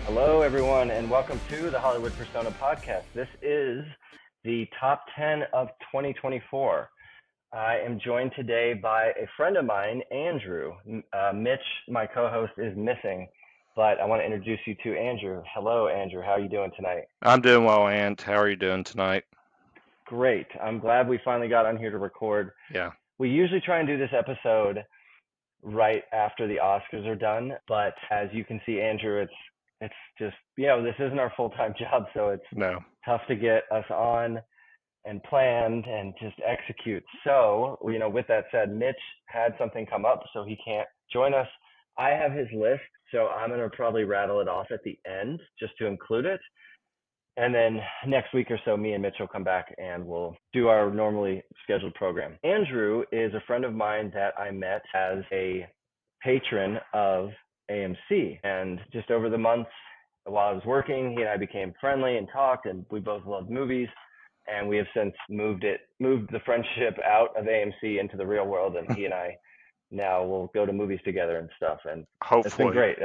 Hello, everyone, and welcome to the Hollywood Persona podcast. This is the top 10 of 2024. I am joined today by a friend of mine, Andrew. Mitch, my co-host, is missing, but I want to introduce you to Andrew. Hello, Andrew. How are you doing tonight? I'm doing well, Ant. How are you doing tonight? Great. I'm glad we finally got on here to record. Yeah. We usually try and do this episode right after the Oscars are done, but as you can see, Andrew, it's just, this isn't our full-time job, so it's No. tough to get us on and planned and just execute. So, with that said, Mitch had something come up, so he can't join us. I have his list, so I'm going to probably rattle it off at the end just to include it. And then next week or so, me and Mitch will come back and we'll do our normally scheduled program. Andrew is a friend of mine that I met as a patron of AMC. And just over the months while I was working, he and I became friendly and talked, and we both loved movies. And we have since moved the friendship out of AMC into the real world. And he and I now will go to movies together and stuff. And it's been Hopefully. great.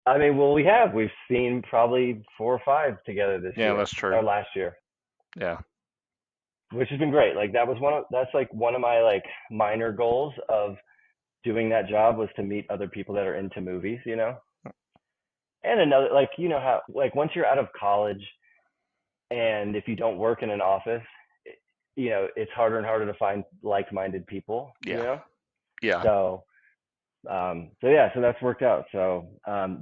I mean, well, we've seen probably 4 or 5 together this Yeah, year, that's true. or last year, Yeah. which has been great. Like that's like one of my like minor goals of doing that job was to meet other people that are into movies, And another, like, how, like, once you're out of college and if you don't work in an office, it's harder and harder to find like-minded people, Yeah. Yeah. So that's worked out. So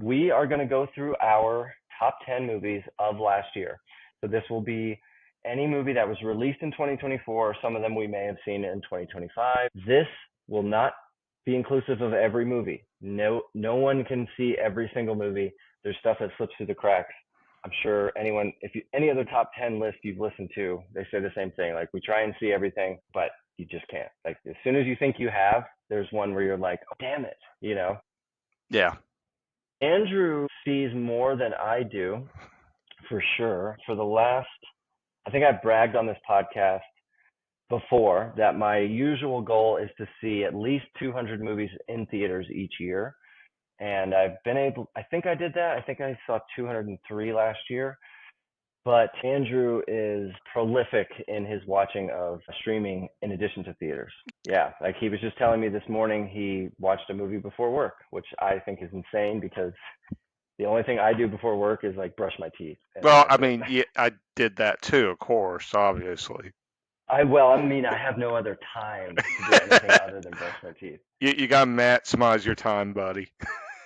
we are going to go through our top 10 movies of last year. So this will be any movie that was released in 2024. Some of them we may have seen in 2025. This will not be inclusive of every movie. No one can see every single movie. There's stuff that slips through the cracks. I'm sure any other top 10 list you've listened to, they say the same thing. Like, we try and see everything, but you just can't. Like, as soon as you think you have, there's one where you're like, oh, damn it, Yeah. Andrew sees more than I do, for sure. I think I've bragged on this podcast before that my usual goal is to see at least 200 movies in theaters each year. And I think I did that. I think I saw 203 last year. But Andrew is prolific in his watching of streaming in addition to theaters. Yeah, like he was just telling me this morning he watched a movie before work, which I think is insane because the only thing I do before work is like brush my teeth. Well, I mean, yeah, I did that too, of course, obviously. I have no other time to do anything other than brush my teeth. You got to maximize your time, buddy.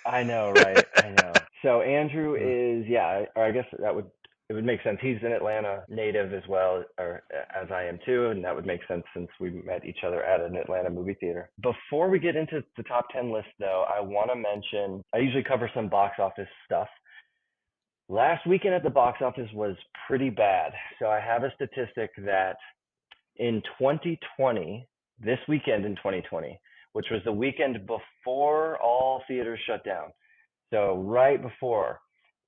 I know, right? I know. So Andrew is, or I guess it would make sense. He's an Atlanta native as well, or as I am too, and that would make sense since we met each other at an Atlanta movie theater. Before we get into the top 10 list, though, I want to mention, I usually cover some box office stuff. Last weekend at the box office was pretty bad. So I have a statistic that in 2020, this weekend in 2020, which was the weekend before all theaters shut down. So right before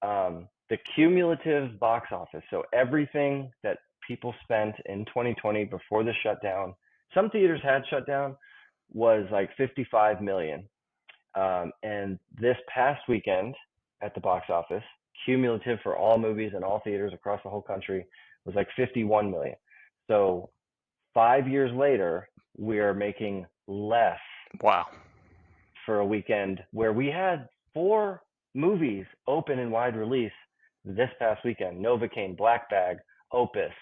the cumulative box office, so everything that people spent in 2020 before the shutdown, some theaters had shut down, was like 55 million. And this past weekend at the box office, cumulative for all movies and all theaters across the whole country, was like 51 million. So 5 years later, we are making less. Wow. For a weekend where we had 4 movies open in wide release this past weekend. Novocaine, Black Bag, Opus,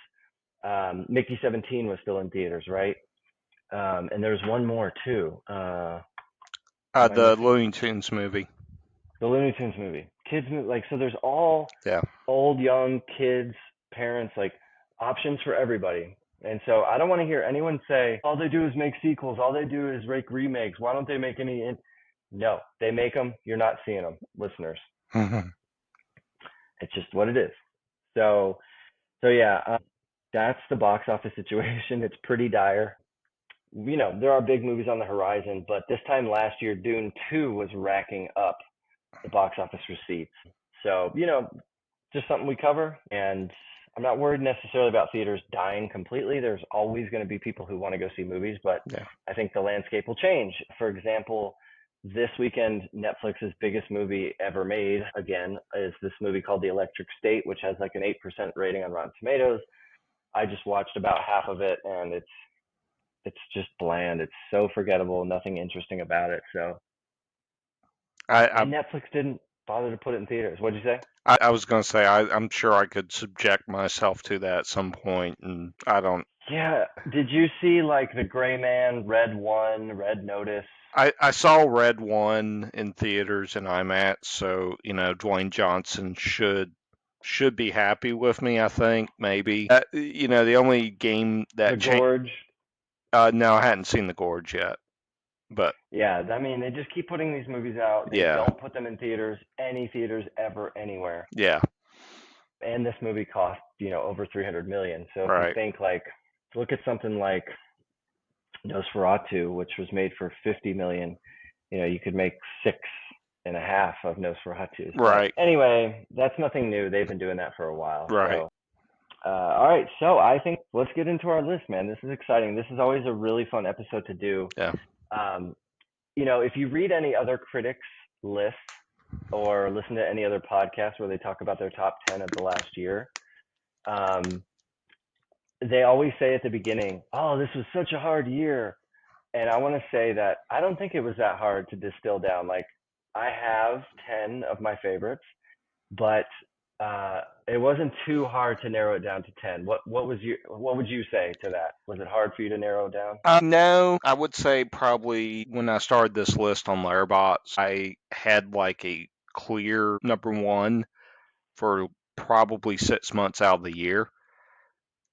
Mickey 17 was still in theaters, right? And there's one more too. The Looney Tunes movie. The Looney Tunes movie. Kids movie, like, so there's all old, young, kids, parents, like options for everybody. And so I don't want to hear anyone say, all they do is make sequels. All they do is make remakes. Why don't they make any? No, they make them. You're not seeing them, listeners. It's just what it is. So yeah, that's the box office situation. It's pretty dire. There are big movies on the horizon, but this time last year, Dune 2 was racking up the box office receipts. So, just something we cover. And I'm not worried necessarily about theaters dying completely. There's always going to be people who want to go see movies, but I think the landscape will change. For example, this weekend, Netflix's biggest movie ever made, again, is this movie called The Electric State, which has like an 8% rating on Rotten Tomatoes. I just watched about half of it, and it's just bland. It's so forgettable, nothing interesting about it. So, I and Netflix didn't bother to put it in theaters. What'd you say? I was gonna say I'm sure I could subject myself to that at some point, and I don't. Yeah. Did you see like The Gray Man, Red One, Red Notice? I saw Red One in theaters in IMAX, so Dwayne Johnson should be happy with me. I think maybe. The only game The that changed. Gorge? No, I hadn't seen The Gorge yet, but Yeah, I mean, they just keep putting these movies out. They yeah, don't put them in theaters, any theaters ever, anywhere. yeah, And this movie cost, over 300 million. So if you right, think like, look at something like Nosferatu, which was made for 50 million, you could make six and a half of Nosferatu's. But right, anyway, that's nothing new. They've been doing that for a while. right. So, all right. So I think let's get into our list, man. This is exciting. This is always a really fun episode to do. Yeah. Um, if you read any other critics' lists or listen to any other podcasts where they talk about their top 10 of the last year, um, they always say at the beginning, "Oh, this was such a hard year." And I want to say that I don't think it was that hard to distill down. Like, I have 10 of my favorites, but it wasn't too hard to narrow it down to 10. What would you say to that? Was it hard for you to narrow it down? No, I would say probably when I started this list on Letterboxd, I had like a clear number one for probably 6 months out of the year.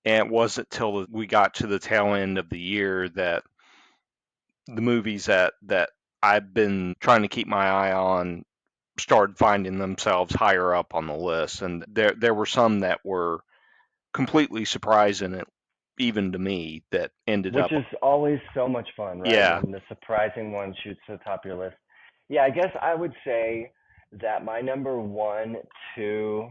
And it wasn't till we got to the tail end of the year that the movies that I've been trying to keep my eye on started finding themselves higher up on the list. And there were some that were completely surprising, even to me, that ended Which up. is always so much fun, right? Yeah. When the surprising one shoots to the top of your list. Yeah, I guess I would say that my number one, two,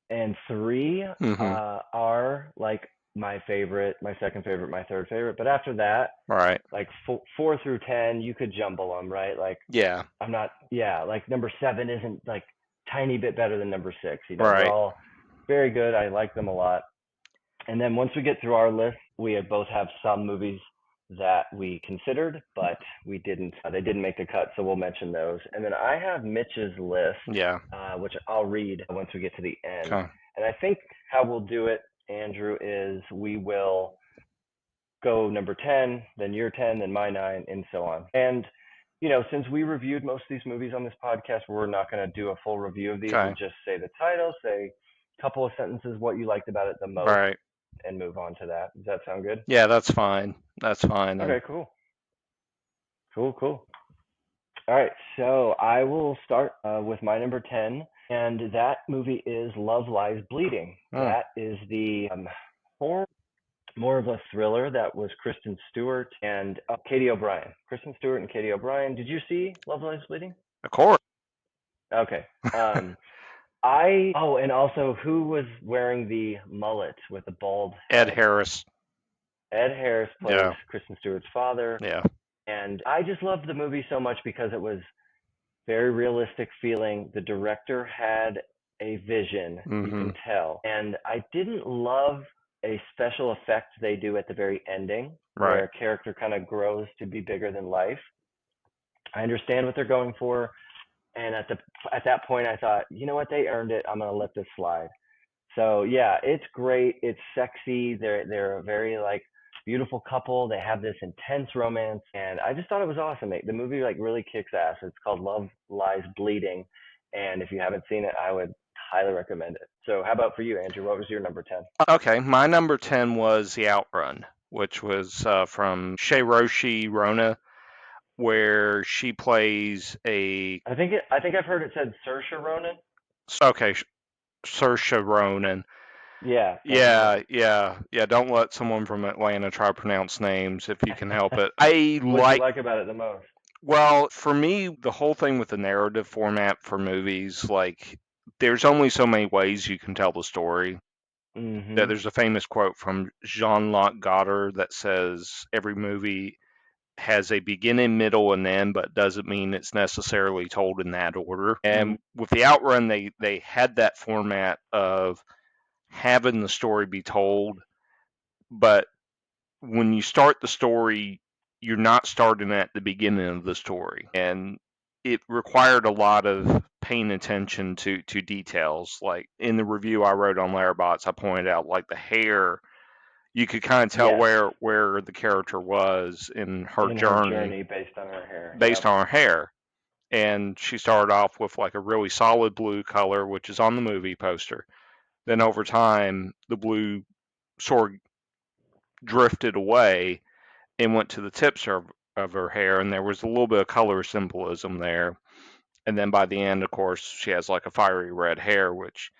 and three Mm-hmm. are like my favorite, my second favorite, my third favorite. But after that, Right. like four through 10, you could jumble them, right? Like Yeah. I'm not, yeah, like number seven isn't like tiny bit better than number six. They're Right. all very good. I like them a lot. And then once we get through our list, we both have some movies that we considered, but we didn't. They didn't make the cut, so we'll mention those. And then I have Mitch's list, Yeah. which I'll read once we get to the end. Okay. And I think how we'll do it, Andrew, is we will go number 10, then your 10, then my 9, and so on. And since we reviewed most of these movies on this podcast, we're not going to do a full review of these. We'll Okay. just say the title, say a couple of sentences what you liked about it the most, Right. and move on to that. Does that sound good? Yeah, that's fine. That's fine. And Okay, cool. Cool. All right, so I will start with my number 10, and that movie is Love Lies Bleeding. oh, That is the horror, more of a thriller that was Kristen Stewart and Katie O'Brien. Kristen Stewart and Katie O'Brien. Did you see Love Lies Bleeding? of course. Okay. And also who was wearing the mullet with the bald Ed head? Harris. Ed Harris plays Yeah. Kristen Stewart's father. Yeah. And I just loved the movie so much because it was very realistic feeling. The director had a vision, you Mm-hmm. can tell. And I didn't love a special effect they do at the very ending where Right. a character kind of grows to be bigger than life. I understand what they're going for. And at that point I thought, you know what, they earned it. I'm gonna let this slide. So yeah, it's great. It's sexy. They're a very like beautiful couple. They have this intense romance, and I just thought it was awesome. The movie like really kicks ass. It's called Love Lies Bleeding, and if you haven't seen it, I would highly recommend it. So how about for you, Andrew? What was your number 10? Okay. My number 10 was The Outrun, which was from Shayroshi Rona, where she plays a. I think I've heard it said Saoirse Ronan. Okay, Saoirse Ronan. Yeah, Yeah, yeah, yeah. Don't let someone from Atlanta try to pronounce names if you can help it. I What'd you like. like about it the most? Well, for me, the whole thing with the narrative format for movies, like, there's only so many ways you can tell the story. Mm-hmm. There's a famous quote from Jean-Luc Godard that says every movie has a beginning, middle, and end, but doesn't mean it's necessarily told in that order. Hmm. And with the Outrun, they had that format of having the story be told, but when you start the story, you're not starting at the beginning of the story, and it required a lot of paying attention to details. Like in the review I wrote on Letterboxd, I pointed out like the hair. You could kind of tell Yes, where the character was in her in her journey journey based on her hair. based Yep. on her hair. And she started off with like a really solid blue color, which is on the movie poster. Then over time, the blue sort of drifted away and went to the tips of her hair, and there was a little bit of color symbolism there. And then by the end, of course, she has like a fiery red hair, which,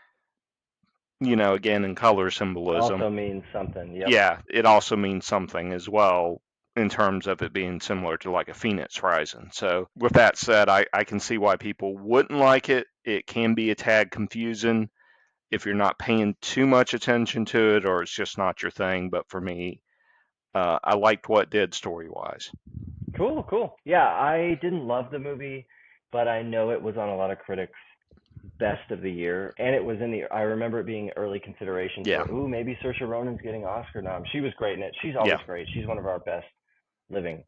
again, in color symbolism, Also means something. Yep. yeah, it also means something as well in terms of it being similar to like a phoenix rising. So, with that said, I can see why people wouldn't like it. It can be a tad confusing if you're not paying too much attention to it or it's just not your thing. But for me, I liked what it did story wise. Cool, cool. Yeah, I didn't love the movie, but I know it was on a lot of critics' best of the year, and it was in the. I remember it being early consideration Yeah, for, ooh, maybe Saoirse Ronan's getting Oscar nom. She was great in it. She's yeah, always great. She's one of our best living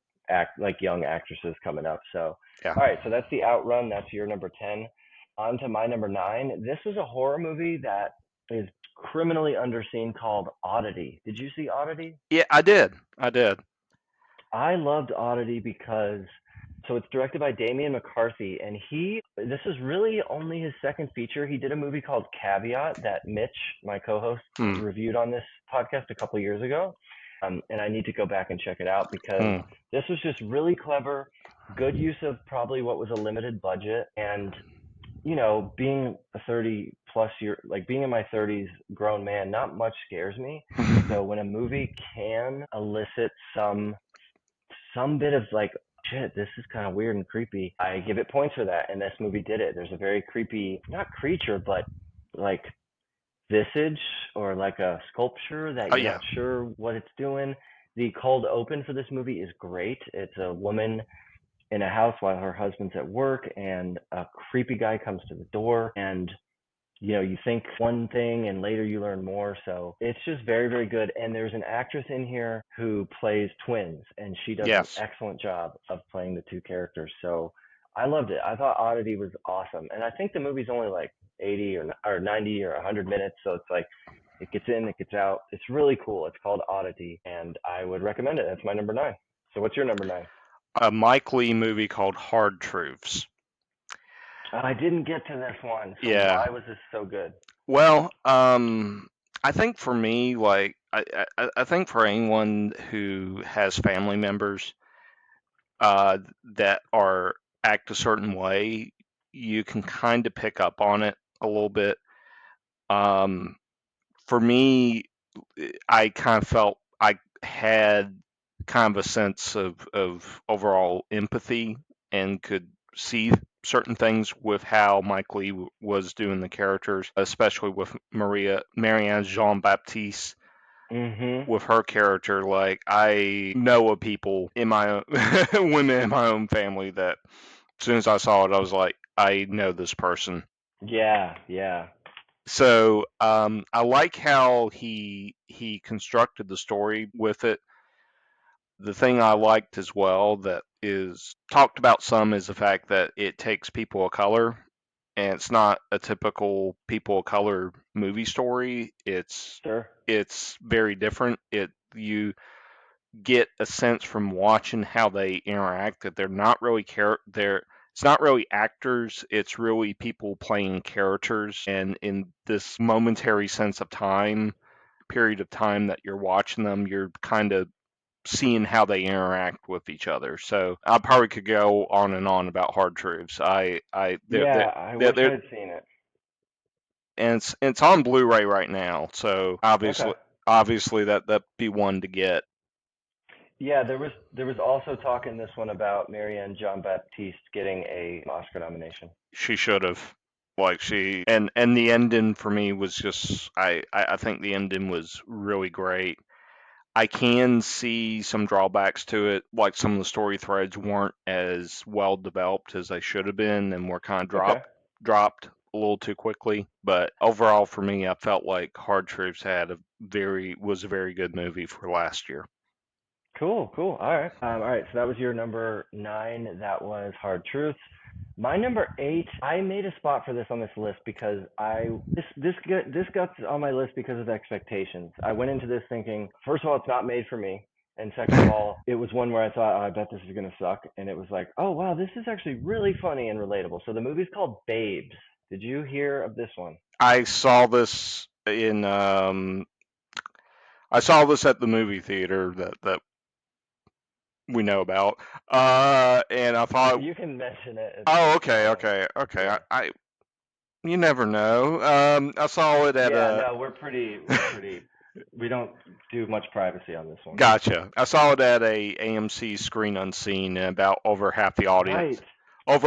like young actresses coming up. So, yeah. all right, so that's the Outrun. That's your number 10. On to my number 9. This was a horror movie that is criminally underseen called Oddity. Did you see Oddity? Yeah, I did. I did. I loved Oddity because so it's directed by Damian McCarthy, and this is really only his second feature. He did a movie called Caveat that Mitch, my co-host, Hmm. reviewed on this podcast a couple years ago. And I need to go back and check it out because Hmm. this was just really clever, good use of probably what was a limited budget. And being a 30 plus year, like being in my 30s grown man, not much scares me. So when a movie can elicit some bit of like, shit, this is kind of weird and creepy, I give it points for that. And this movie did it. There's a very creepy, not creature, but like visage or like a sculpture that Oh you're yeah. not sure what it's doing. The cold open for this movie is great. It's a woman in a house while her husband's at work, and a creepy guy comes to the door, and you think one thing and later you learn more. So it's just very, very good. And there's an actress in here who plays twins, and she does an Yes. excellent job of playing the two characters. So I loved it. I thought Oddity was awesome. And I think the movie's only like 80 or 90 or 100 minutes. So it's like it gets in, it gets out. It's really cool. It's called Oddity, and I would recommend it. That's my number 9. So what's your number 9? A Mike Lee movie called Hard Truths. I didn't get to this one. So Yeah. why was this so good? Well, I think for me, like, I think for anyone who has family members that are act a certain way, you can kind of pick up on it a little bit. Um, for me, I kind of felt I had kind of a sense of overall empathy and could see certain things with how Mike Lee was doing the characters, especially with Marianne Jean Baptiste. Mm-hmm. With her character, like I know of people in my own women in my own family that as soon as I saw it, I was like, I know this person. Yeah, yeah. So I like how he constructed the story with it. The thing I liked as well that is talked about some is the fact that it takes people of color, and it's not a typical people of color movie story. Sure. It's very different. It you get a sense from watching how they interact that they're not really they're it's not really actors, it's really people playing characters, and in this momentary sense of time period of time that you're watching them, you're kind of seeing how they interact with each other. So I probably could go on and on about Hard Truths. Yeah, I wish they're I'd seen it. and it's on Blu-ray right now. So Okay. obviously that'd be one to get. Yeah, there was also talk in this one about Marianne Jean Baptiste getting a Oscar nomination. She should have. Like she and the ending for me was just I think the ending was really great. I can see some drawbacks to it, like some of the story threads weren't as well developed as they should have been, and were kind of Okay. dropped a little too quickly. But overall, for me, I felt like Hard Truths was a very good movie for last year. Cool, cool. All right. All right. So that was your number 9. That was Hard Truths. My number 8. I made a spot for this on this list because this got on my list because of expectations. I went into this thinking, first of all, it's not made for me, and second of all, it was one where I thought, oh, I bet this is gonna suck, and it was like, oh wow, this is actually really funny and relatable. So the movie's called Babes. Did you hear of this one? I saw this I saw this at the movie theater that we know about, and I thought, You can mention it. oh, It's okay, fine. okay, okay. Yeah. I you never know. I saw it at Yeah, a no, we're pretty we don't do much privacy on this one. Gotcha. I saw it at a AMC Screen Unseen, and about Right. over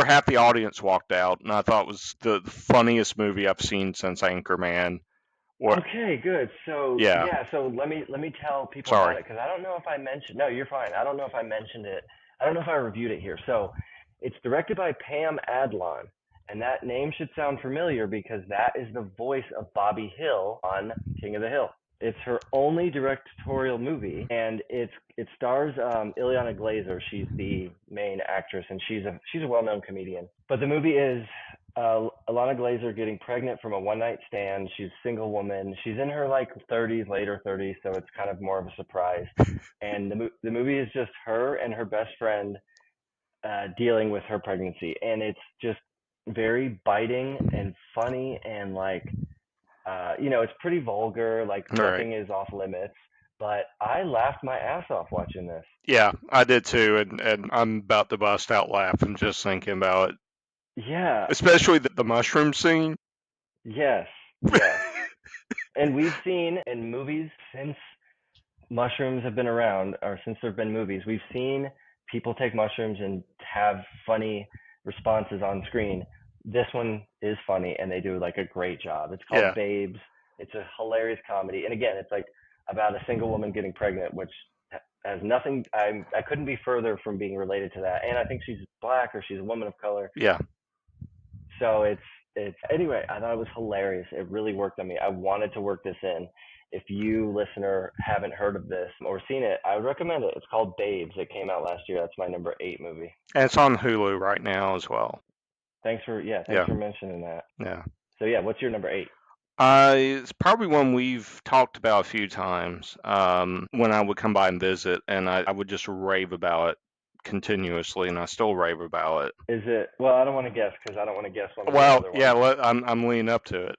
half the audience walked out, and I thought it was the funniest movie I've seen since Anchorman. What? Okay, good. So, Yeah. yeah, so let me tell people Sorry. about it because I don't know if I mentioned. No, you're fine. I don't know if I mentioned it. I don't know if I reviewed it here. So, it's directed by Pam Adlon, and that name should sound familiar because that is the voice of Bobby Hill on King of the Hill. It's her only directorial movie, and it stars Ileana Glazer. She's the main actress, and she's a well-known comedian. But the movie is Alana Glazer getting pregnant from a one night stand. She's a single woman. She's in her like 30s, later 30s, so it's kind of more of a surprise. And the movie is just her and her best friend dealing with her pregnancy, and it's just very biting and funny and like it's pretty vulgar. Like All right. nothing is off limits. But I laughed my ass off watching this. Yeah, I did too, and I'm about to bust out laughing just thinking about it, Yeah. especially the mushroom scene. Yes. Yes. And we've seen in movies since mushrooms have been around, or since there have been movies, we've seen people take mushrooms and have funny responses on screen. This one is funny, and they do like a great job. It's called Yeah, Babes. It's a hilarious comedy, and again, it's like about a single woman getting pregnant, which has nothing. I couldn't be further from being related to that. And I think she's black or she's a woman of color, yeah. so it's anyway. I thought it was hilarious. It really worked on me. I wanted to work this in. If you listener haven't heard of this or seen it, I would recommend it. It's called Babes. It came out last year. That's my number 8 movie. And it's on Hulu right now as well. Thanks Yeah, for mentioning that. yeah. So yeah, what's your number 8? It's probably one we've talked about a few times. When I would come by and visit, and I would just rave about it continuously, and I still rave about it. Is it? Well, I don't want to guess because I don't want to guess one of your Well, other yeah, ones. I'm leaning up to it.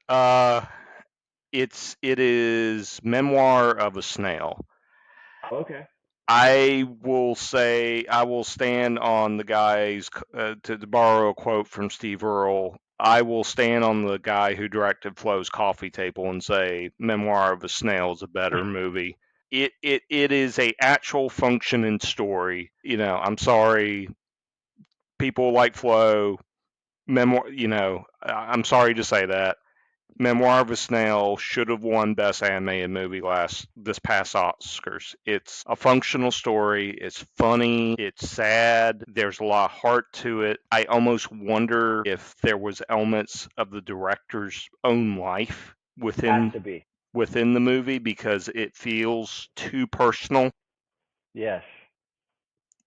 It is Memoir of a Snail. Okay. I will say I will stand on the guy's to borrow a quote from Steve Earle. I will stand on the guy who directed Flo's Coffee Table and say Memoir of a Snail is a better movie. It is a actual functioning story. I'm sorry, people like Flo. Memoir. I'm sorry to say that. Memoir of a Snail should have won Best Animated Movie this past Oscars. It's a functional story. It's funny. It's sad. There's a lot of heart to it. I almost wonder if there was elements of the director's own life Has to be. within the movie because it feels too personal. Yes.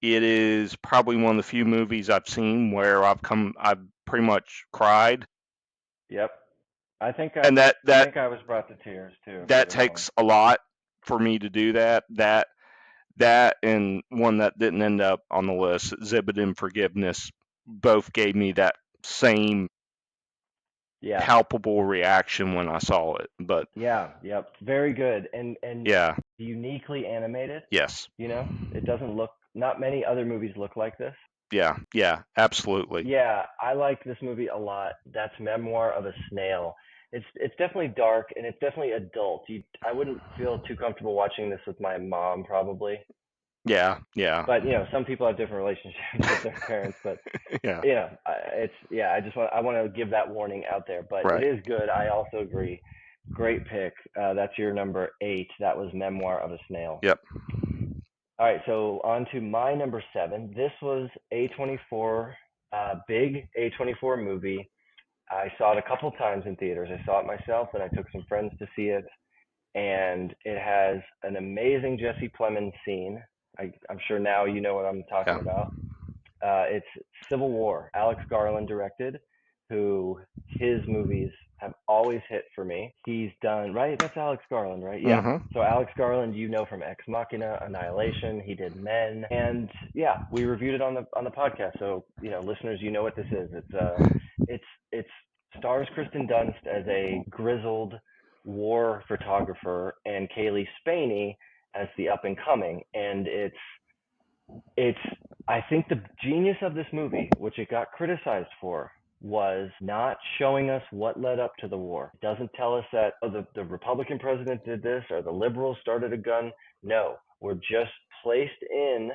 It is probably one of the few movies I've seen where I've pretty much cried, Yep. and I think I was brought to tears too, for that this one. takes a lot for me to do that. That and one that didn't end up on the list, Exhibit and Forgiveness, both gave me that same Yeah. palpable reaction when I saw it. But Yeah. Yep. Very good. And yeah, uniquely animated. yes, It doesn't look. Not many other movies look like this. yeah, yeah, absolutely. Yeah, I like this movie a lot. That's Memoir of a Snail. It's definitely dark and it's definitely adult. I wouldn't feel too comfortable watching this with my mom probably. Yeah, yeah, But some people have different relationships with their parents. But yeah, it's yeah. I want to give that warning out there. But it right. is good. I also agree. Great pick. That's your number 8. That was Memoir of a Snail. Yep. All right, so on to my number 7. This was A24, big A24 movie. I saw it a couple times in theaters. I saw it myself, and I took some friends to see it. And it has an amazing Jesse Plemons scene. I'm sure now you know what I'm talking Yeah. about. It's Civil War. Alex Garland directed, who his movies have always hit for me. He's done, right? That's Alex Garland, right? Yeah. Mm-hmm. So Alex Garland, you know from Ex Machina, Annihilation. He did Men, and yeah, we reviewed it on the podcast. So listeners, you know what this is. It's stars Kristen Dunst as a grizzled war photographer and Kaylee Spaney as the up and coming, and it's I think the genius of this movie, which it got criticized for, was not showing us what led up to the war. It doesn't tell us that the Republican president did this or the liberals started a gun. No, we're just placed in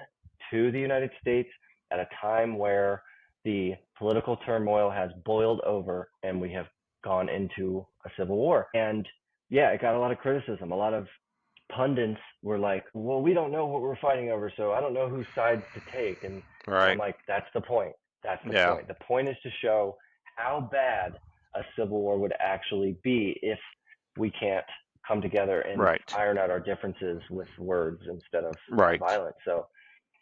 to the United States at a time where the political turmoil has boiled over and we have gone into a civil war. And yeah, it got a lot of criticism. A lot of pundits were like, well, we don't know what we're fighting over, so I don't know whose side to take. And I'm Right. like, that's the point. That's the Yeah. point. The point is to show how bad a civil war would actually be if we can't come together and Right. iron out our differences with words instead of Right. violence. So,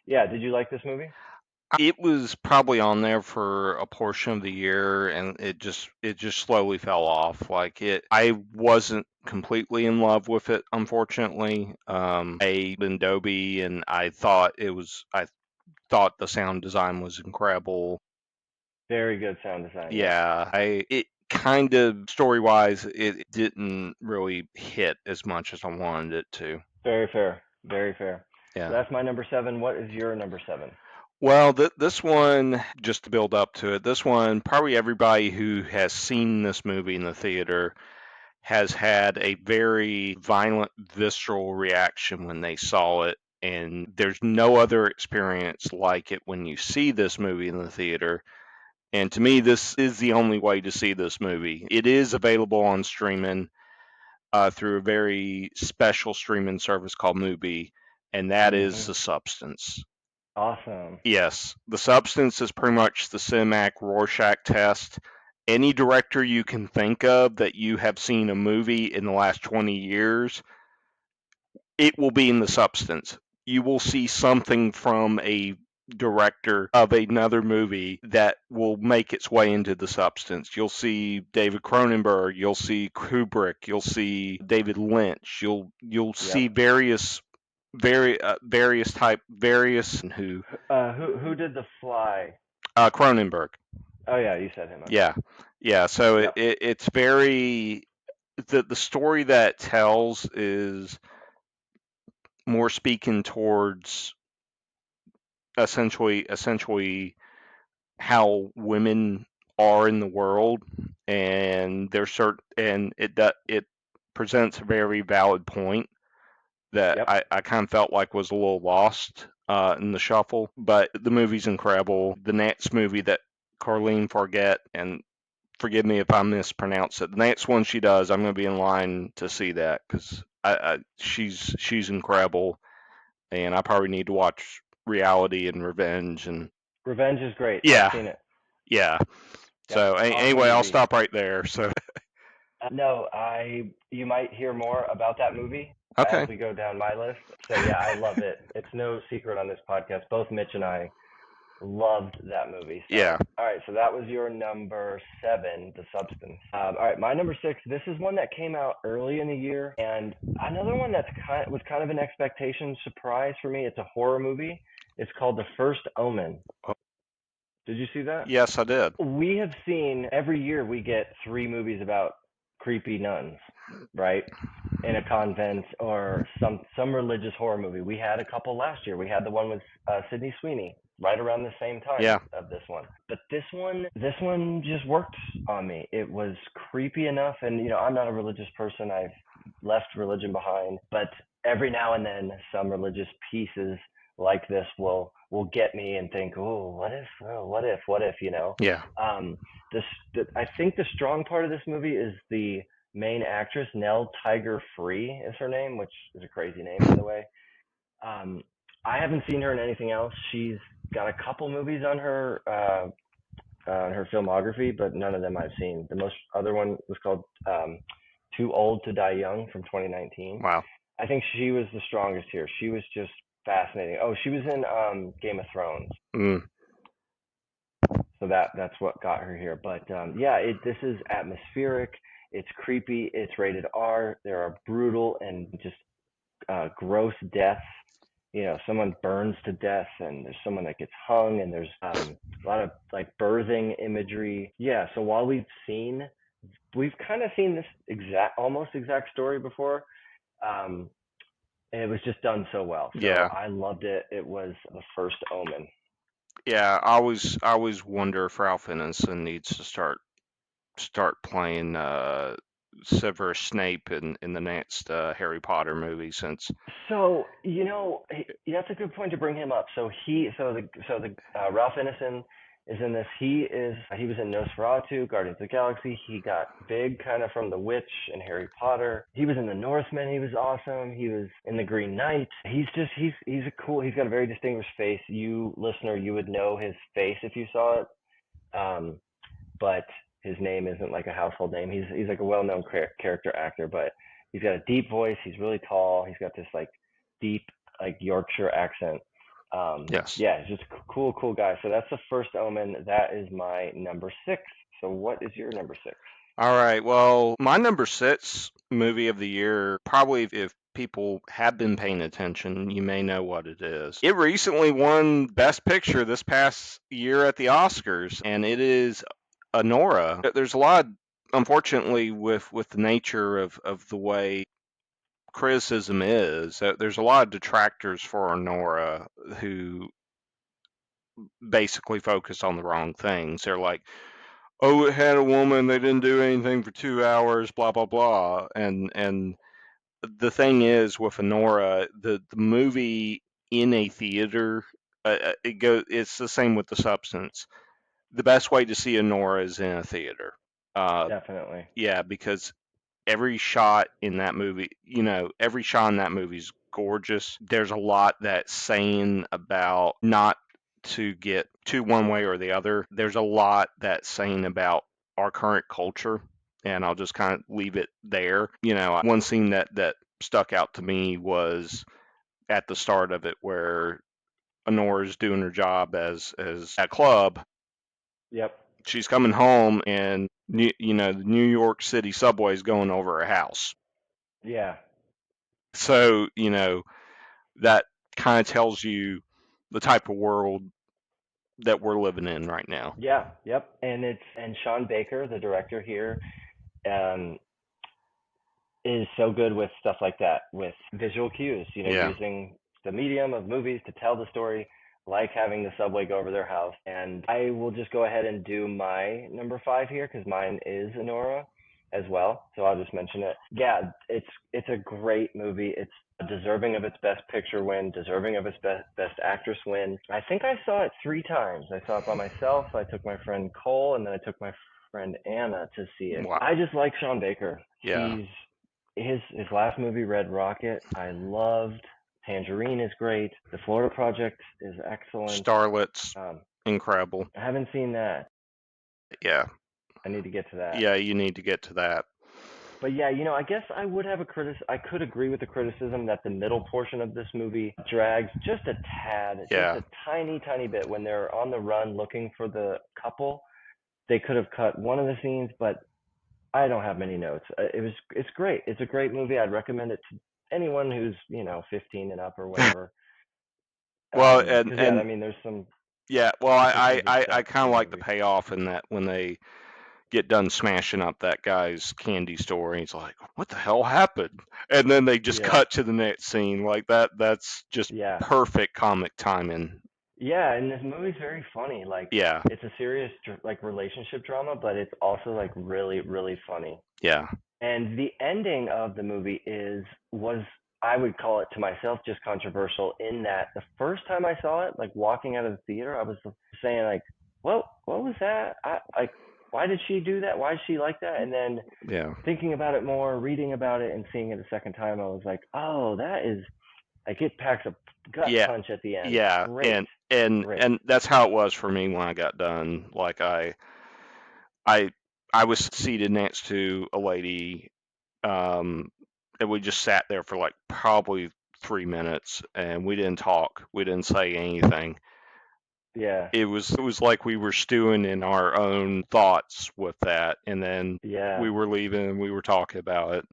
yeah, did you like this movie? It was probably on there for a portion of the year, and it just slowly fell off. I wasn't completely in love with it, unfortunately. I been Adobe, and I thought the sound design was incredible. Very good sound design. Yep. Yeah, it kind of story wise, it didn't really hit as much as I wanted it to. Very fair. Very fair. So Yeah. that's my number 7. What is your number 7? Well, this one, just to build up to it, this one, probably everybody who has seen this movie in the theater has had a very violent, visceral reaction when they saw it. And there's no other experience like it when you see this movie in the theater. And to me, this is the only way to see this movie. It is available on streaming through a very special streaming service called Mubi, and that is Mm-hmm. The Substance. Awesome. Yes, The Substance is pretty much the cinematic Rorschach test. Any director you can think of that you have seen a movie in the last 20 years, it will be in The Substance. You will see something from a director of another movie that will make its way into The Substance. You'll see David Cronenberg, you'll see Kubrick, you'll see David Lynch, you'll see Yep. various who Who did The Fly? Cronenberg. Oh yeah, you said him. Okay. Yeah, yeah. So Yep. it's very the story that it tells is more speaking towards essentially how women are in the world, and it presents a very valid point that Yep. I kind of felt like was a little lost in the shuffle. But the movie's incredible. The next movie that Carlene Forget, and forgive me if I mispronounce it. The next one she does, I'm going to be in line to see that because she's incredible, and I probably need to watch Reality and Revenge and Revenge is great. I've yeah, seen it. yeah. Yep. So Awesome anyway, I'll movie. stop right there. So No, you might hear more about that movie as okay, we go down my list. So yeah, I love it. It's no secret on this podcast. Both Mitch and I loved that movie. yeah, So all right, so that was your number 7, The Substance. All right, my number 6. This is one that came out early in the year, and another one that's was kind of an expectation surprise for me. It's a horror movie. It's called The First Omen. oh, Did you see that? yes, I did. We have seen every year we get 3 movies about creepy nuns, right? In a convent or some religious horror movie. We had a couple last year. We had the one with Sydney Sweeney right around the same time Yeah, of this one. But this one just worked on me. It was creepy enough, and I'm not a religious person. I've left religion behind, but every now and then some religious pieces like this will get me and think, oh, what if, what if, yeah, Um, this, I think the strong part of this movie is the main actress, Nell Tiger Free is her name, which is a crazy name, by the way. Um, I haven't seen her in anything else. She's got a couple movies on her filmography, but none of them I've seen. The most other one was called Too Old to Die Young from 2019. Wow. I think she was the strongest here. She was just fascinating. Oh, she was in Game of Thrones, Mm. so that's what got her here. But yeah, this is atmospheric. It's creepy. It's rated R. There are brutal and just gross deaths. You know, someone burns to death, and there's someone that gets hung, and there's a lot of like birthing imagery. Yeah. So while we've kind of seen this almost exact story before. Um, and it was just done so well. So Yeah. I loved it. It was the first Omen. Yeah. I always wonder if Ralph Ineson needs to start playing Severus Snape in the next Harry Potter movie since. So that's a good point to bring him up. So the Ralph Ineson is in this. He was in Nosferatu, Guardians of the Galaxy. He got big kind of from The Witch and Harry Potter. He was in The Northman. He was awesome. He was in The Green Knight. He's got a very distinguished face. You listener, you would know his face if you saw it. Um, but his name isn't like a household name. He's like a well-known character actor, but he's got a deep voice. He's really tall. He's got this like deep like Yorkshire accent. Yes. Yeah, he's just a cool guy. So that's the first Omen. That is my number six. So what is your number six? All right. Well, my number six movie of the year, probably if people have been paying attention, you may know what it is. It recently won Best Picture this past year at the Oscars, and it is Anora. There's a lot, unfortunately, with the nature of the way criticism is, there's a lot of detractors for Anora who basically focus on the wrong things. They're like, oh, it had a woman, they didn't do anything for 2 hours, blah blah blah. And the thing is with Honora, the movie in a theater, it's the same with The Substance. The best way to see Honora is in a theater. Uh, Definitely. yeah, because every shot in that movie, every shot in that movie is gorgeous. There's a lot that's saying about not to get to one way or the other. There's a lot that's saying about our current culture, and I'll just kind of leave it there. One scene that stuck out to me was at the start of it where Honora's doing her job as at club. Yep. She's coming home, and the New York City subway is going over her house. Yeah. So, that kind of tells you the type of world that we're living in right now. Yeah. Yep. And Sean Baker, the director here, um, is so good with stuff like that, with visual cues, Yeah. using the medium of movies to tell the story, like having the subway go over their house. And I will just go ahead and do my number five here because mine is Honora as well. So I'll just mention it. Yeah, it's a great movie. It's deserving of its best picture win, deserving of its best actress win. I think I saw it 3 times. I saw it by myself. I took my friend Cole, and then I took my friend Anna to see it. Wow. I just like Sean Baker. Yeah. His last movie, Red Rocket, I loved. Tangerine is great. The Florida Project is excellent. Starlet's Um, incredible. I haven't seen that. Yeah. I need to get to that. Yeah, you need to get to that. But yeah, I guess I could agree with the criticism that the middle portion of this movie drags just a tad, just Yeah. a tiny, tiny bit when they're on the run looking for the couple. They could have cut one of the scenes, but I don't have many notes. It's great. It's a great movie. I'd recommend it to anyone who's 15 and up or whatever. Well, Because yeah, I mean, there's some yeah, well, interesting good I stuff kind in of the like the movie. payoff in that when they get done smashing up that guy's candy store, and he's like, "What the hell happened?" And then they just Yeah, cut to the next scene like that. That's just yeah, perfect comic timing. yeah. And this movie's very funny. Like, Yeah. it's a serious like relationship drama, but it's also like really, really funny. Yeah. And the ending of the movie was I would call it to myself just controversial in that the first time I saw it, like walking out of the theater, I was saying like, what was that? I like why did she do that? Why is she like that? And then Yeah. thinking about it more, reading about it, and seeing it a second time, I was like, oh, that is like it packs a gut Yeah. punch at the end. Yeah. Great, And great. that's how it was for me when I got done. Like I I was seated next to a lady, um, and we just sat there for like probably 3 minutes, and we didn't talk. We didn't say anything. Yeah, It was like we were stewing in our own thoughts with that, and then we yeah. were leaving and we were talking about it.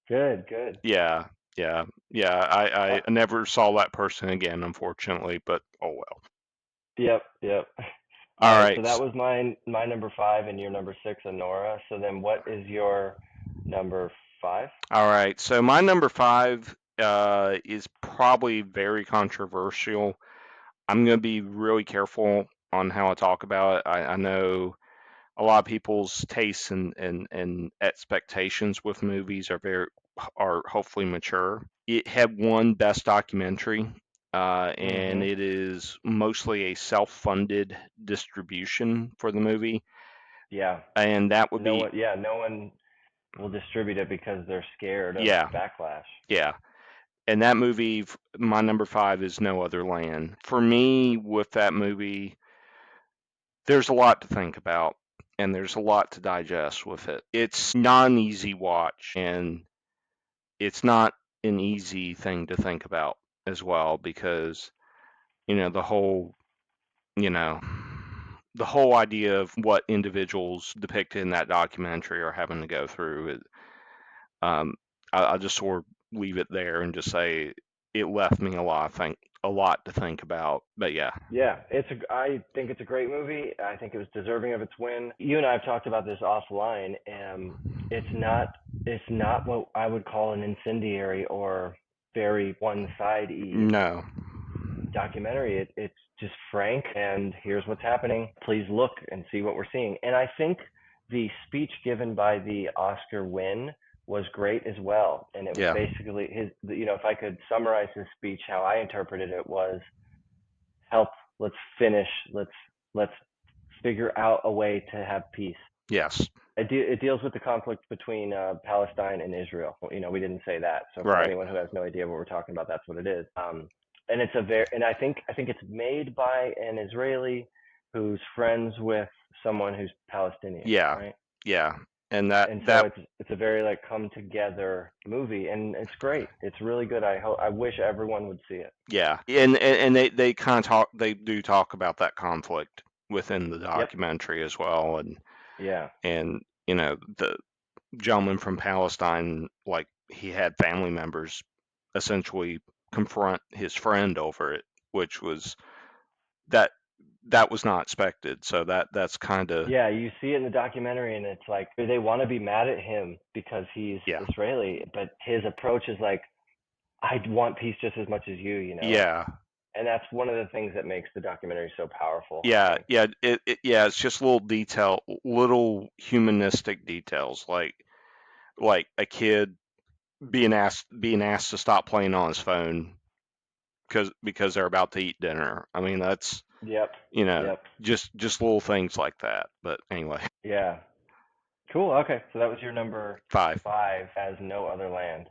Good, good. Yeah, yeah, yeah. Uh, I never saw that person again, unfortunately, but oh well. yep, yep. All All right, right. so that was my number five and your number six, Honora. So then, what is your number five? All right. So my number five is probably very controversial. I'm going to be really careful on how I talk about it. I know a lot of people's tastes and expectations with movies are hopefully mature. It had won Best Documentary, and Mm-hmm. it is mostly a self-funded distribution for the movie, Yeah. and that would No be one, yeah, no one will distribute it because they're scared of yeah, backlash. yeah. And that movie, my number five is No Other Land. For me, with that movie, there's a lot to think about and there's a lot to digest with it. It's not an easy watch and it's not an easy thing to think about as well because, you know, you know, the whole idea of what individuals depicted in that documentary are having to go through, um, I'll just sort of leave it there and just say it left me a lot to think about. But yeah, Yeah, I think it's a great movie. I think it was deserving of its win. You and I have talked about this offline, and it's not it's not what I would call an incendiary or very one-sided no, documentary. It's just frank, and here's what's happening. Please look and see what we're seeing. And I think the speech given by the Oscar win was great as well. And it was yeah, basically if I could summarize his speech, how I interpreted it was help, let's finish, let's figure out a way to have peace. yes, It deals with the conflict between Palestine and Israel. We didn't say that. So for right, anyone who has no idea what we're talking about, that's what it is. And it's a very and I think it's made by an Israeli who's friends with someone who's Palestinian, yeah, right? yeah, and that And so that it's a very like come together movie, and it's great. It's really good. I wish everyone would see it. yeah, and they kind of they do talk about that conflict within the Yep. documentary as well, Yeah. and you know the gentleman from Palestine, like he had family members essentially confront his friend over it, which was that that was not expected. So that's kind of Yeah, you see it in the documentary, and it's like they want to be mad at him because he's yeah, Israeli, but his approach is like, I want peace just as much as you. yeah, And that's one of the things that makes the documentary so powerful, I yeah, think. yeah. Yeah, it's just little humanistic details, like a kid being asked to stop playing on his phone because they're about to eat dinner. I mean, that's Yep. Yep. just little things like that. But anyway, Yeah. Cool. Okay. So that was your number five. five, as No Other Land.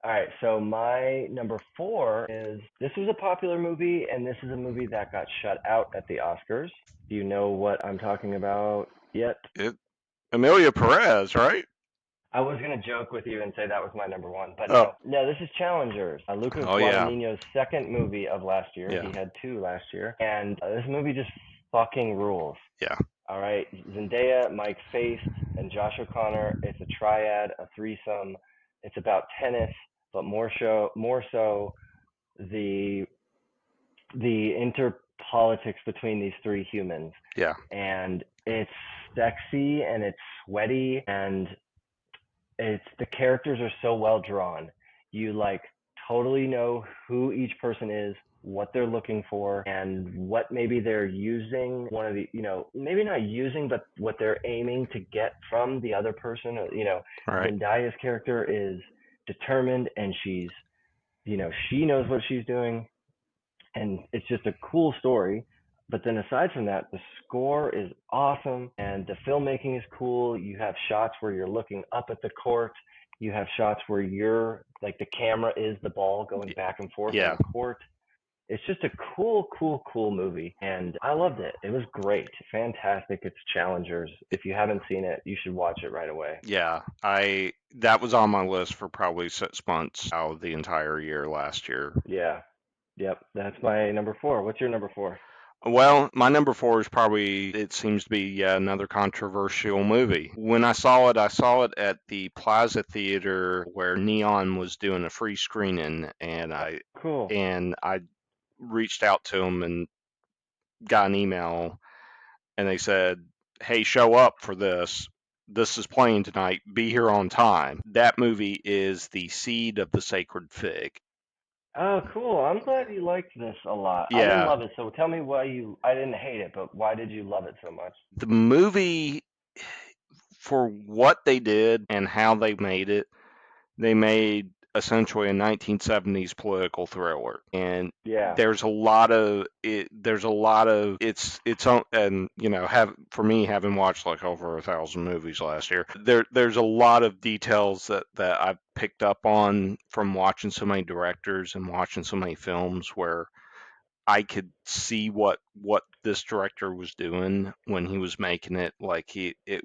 All right. So my number four is this was a popular movie, and this is a movie that got shut out at the Oscars. Do you know what I'm talking about yet? It, Amelia Perez, right? I was gonna joke with you and say that was my number one, but Oh, no, no. This is Challengers, Luca oh yeah, Guadagnino's second movie of last year. yeah, He had two last year, and this movie just fucking rules. yeah, All right, Zendaya, Mike Faist, and Josh O'Connor. It's a triad, a threesome. It's about tennis, but more so the interpolitics between these three humans, yeah, and it's sexy and it's sweaty and it's the characters are so well drawn. You like totally know who each person is, what they're looking for, and what maybe they're using. One of the, maybe not using, but what they're aiming to get from the other person. all right, Zendaya's character is determined, and she knows what she's doing, and it's just a cool story. But then aside from that, the score is awesome and the filmmaking is cool. You have shots where you're looking up at the court. You have shots where you're like the camera is the ball going Y- back and forth on Yeah, the court. It's just a cool, cool, cool movie, and I loved it. It was great, fantastic. It's Challengers. If you haven't seen it, you should watch it right away. yeah. I that was on my list for probably 6 months out of the entire year last year. Yeah, yep. That's my number four. What's your number four? Well, my number four is probably, it seems to be, yeah, another controversial movie. When I saw it at the Plaza Theater where Neon was doing a free screening, and Cool. I reached out to them and got an email, and they said, "Hey, show up for this. This is playing tonight. Be here on time." That movie is The Seed of the Sacred Fig. Oh, cool. I'm glad you liked this a lot. I didn't Yeah, love it, so tell me why you. I didn't hate it, but why did you love it so much? the movie, for what they did and how they made essentially a 1970s political thriller, and Yeah, there's a lot of it's on, and have for me, having watched like over 1,000 movies last year, there's a lot of details that I've picked up on from watching so many directors and watching so many films, where I could see what this director was doing when he was making it. Like, it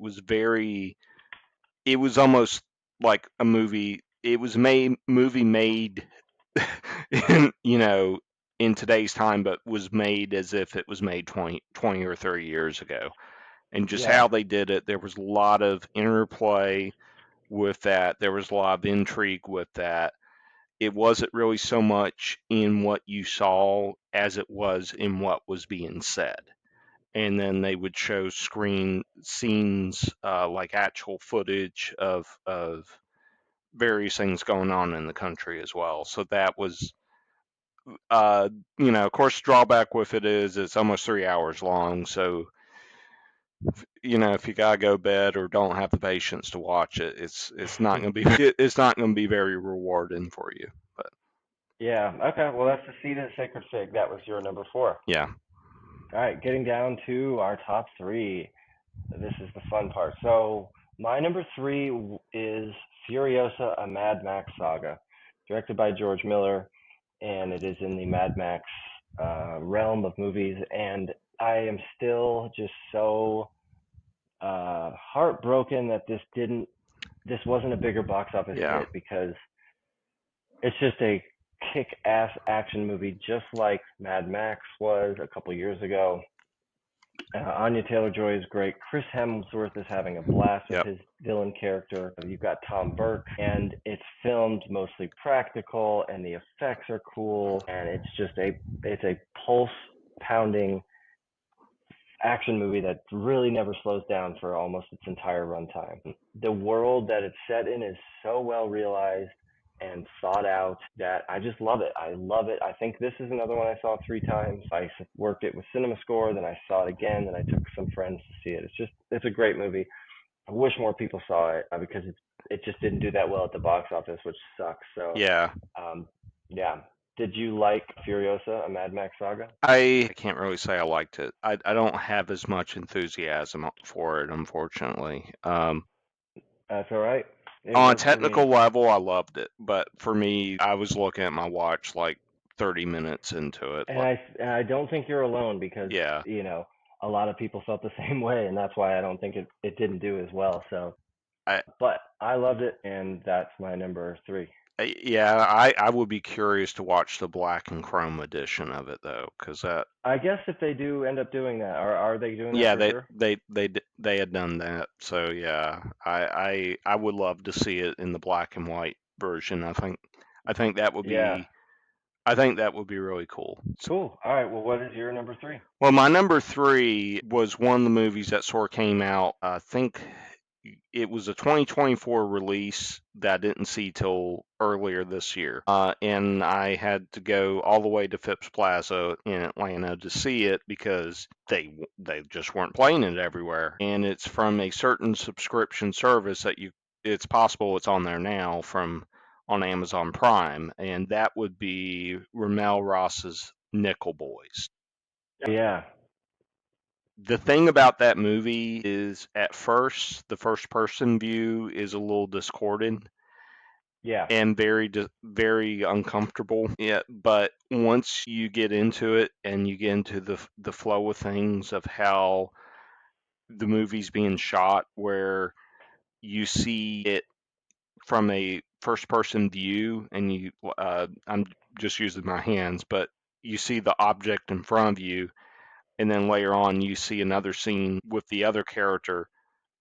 was almost like a movie. It was movie made in, in today's time, but was made as if it was made 20 or 30 years ago. And just yeah, how they did it, there was a lot of interplay with that. There was a lot of intrigue with that. It wasn't really so much in what you saw as it was in what was being said. And then they would show screen scenes, like actual footage of various things going on in the country as well. So that was, of course, drawback with it is it's almost 3 hours long. So, if you gotta go to bed or don't have the patience to watch it, it's not gonna be it's not gonna be very rewarding for you. But yeah. Okay, well, that's the seed of the sacred fig. That was your number four. yeah, All right, getting down to our top three. This is the fun part. So my number three is Furiosa: A Mad Max Saga, directed by George Miller, and it is in the Mad Max realm of movies. And I am still just so heartbroken that this wasn't a bigger box office yeah, hit because it's just a kick-ass action movie, just like Mad Max was a couple years ago. Anya Taylor-Joy is great. Chris Hemsworth is having a blast with yep, his villain character. You've got Tom Burke, and it's filmed mostly practical, and the effects are cool, and it's a pulse pounding action movie that really never slows down for almost its entire runtime. The world that it's set in is so well realized and thought out that I just love it. I love it. I think this is another one I saw three times. I worked it with Cinema Score, then I saw it again, then I took some friends to see it. It's a great movie. I wish more people saw it because it just didn't do that well at the box office, which sucks. So, yeah. um, yeah. Did you like Furiosa, a Mad Max saga? I can't really say I liked it. I don't have as much enthusiasm for it, unfortunately. That's all right. It On a was for technical me. level, I loved it, but for me, I was looking at my watch like 30 minutes into it. And I don't think you're alone because, Yeah, a lot of people felt the same way, and that's why I don't think it didn't do as well. So, I, but I loved it, and that's my number three. I would be curious to watch the black and chrome edition of it though, because I guess if they do end up doing that, are they doing that yeah, for sure? they had done that. So yeah, I would love to see it in the black and white version. I think that would Yeah. be I think that would be really cool. Cool. All right. Well, what is your number three? Well, my number three was one of the movies that sort of came out. I think it was a 2024 release that I didn't see till earlier this year. And I had to go all the way to Phipps Plaza in Atlanta to see it because they just weren't playing it everywhere. And it's from a certain subscription service that it's possible it's on there now, from on Amazon Prime, and that would be Ramel Ross's Nickel Boys. Yeah. The thing about that movie is at first, the first person view is a little discordant Yeah. and very uncomfortable. Yeah, but once you get into it and you get into the flow of things of how the movie's being shot, where you see it from a first person view, and I'm just using my hands, but you see the object in front of you, and then later on you see another scene with the other character,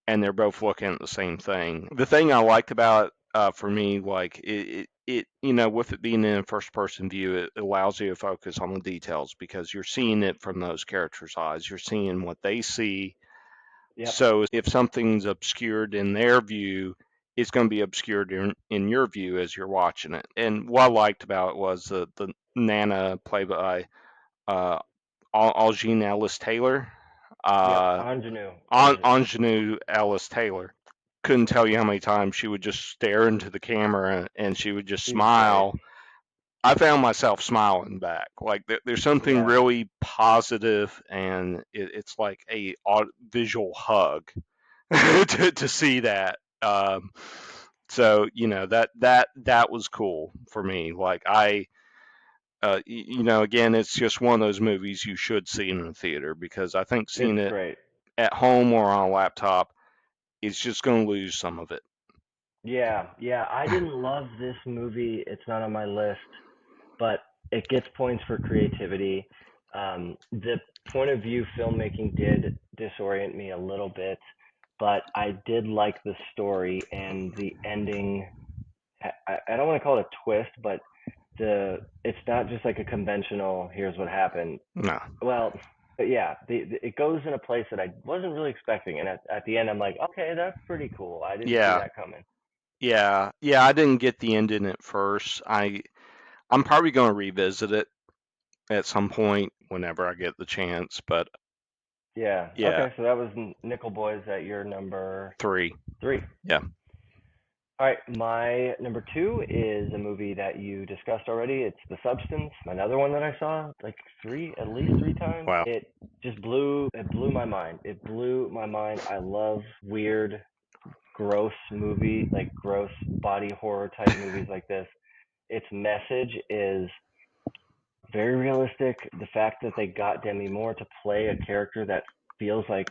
and they're both looking at the same thing. The thing I liked about it, for me, like with it being in a first person view, it allows you to focus on the details because you're seeing it from those characters' eyes. You're seeing what they see. Yep. So if something's obscured in their view, it's going to be obscured in your view as you're watching it. And what I liked about it was the Nana played by uh, Aljeen Ellis Taylor. Yep. Uh, Ingenue. Ingenue. Ingenue Ellis Taylor. Couldn't tell you how many times she would just stare into the camera and she would just She's great. smile. I found myself smiling back. Like there's something Yeah. really positive, and it's like a visual hug to see that. So that was cool for me. Like again, it's just one of those movies you should see in the theater because I think It's seeing it great. at home or on a laptop, it's just going to lose some of it. Yeah. Yeah. I didn't love this movie. It's not on my list, but it gets points for creativity. The point of view filmmaking did disorient me a little bit, but I did like the story and the ending. I don't want to call it a twist, but it's not just like a conventional here's what happened. No. Well, but yeah, it goes in a place that I wasn't really expecting, and at the end I'm like, okay, that's pretty cool. I didn't see Yeah. that coming. Yeah. I didn't get the ending at first. I'm probably going to revisit it at some point whenever I get the chance. But Yeah. yeah, Okay, so that was Nickel Boys at your number 3. three. Yeah. All right, my number two is a movie that you discussed already. It's The Substance, another one that I saw like at least three times. Wow. It blew my mind. It blew my mind. I love weird, gross like gross body horror type movies like this. Its message is very realistic. The fact that they got Demi Moore to play a character that feels like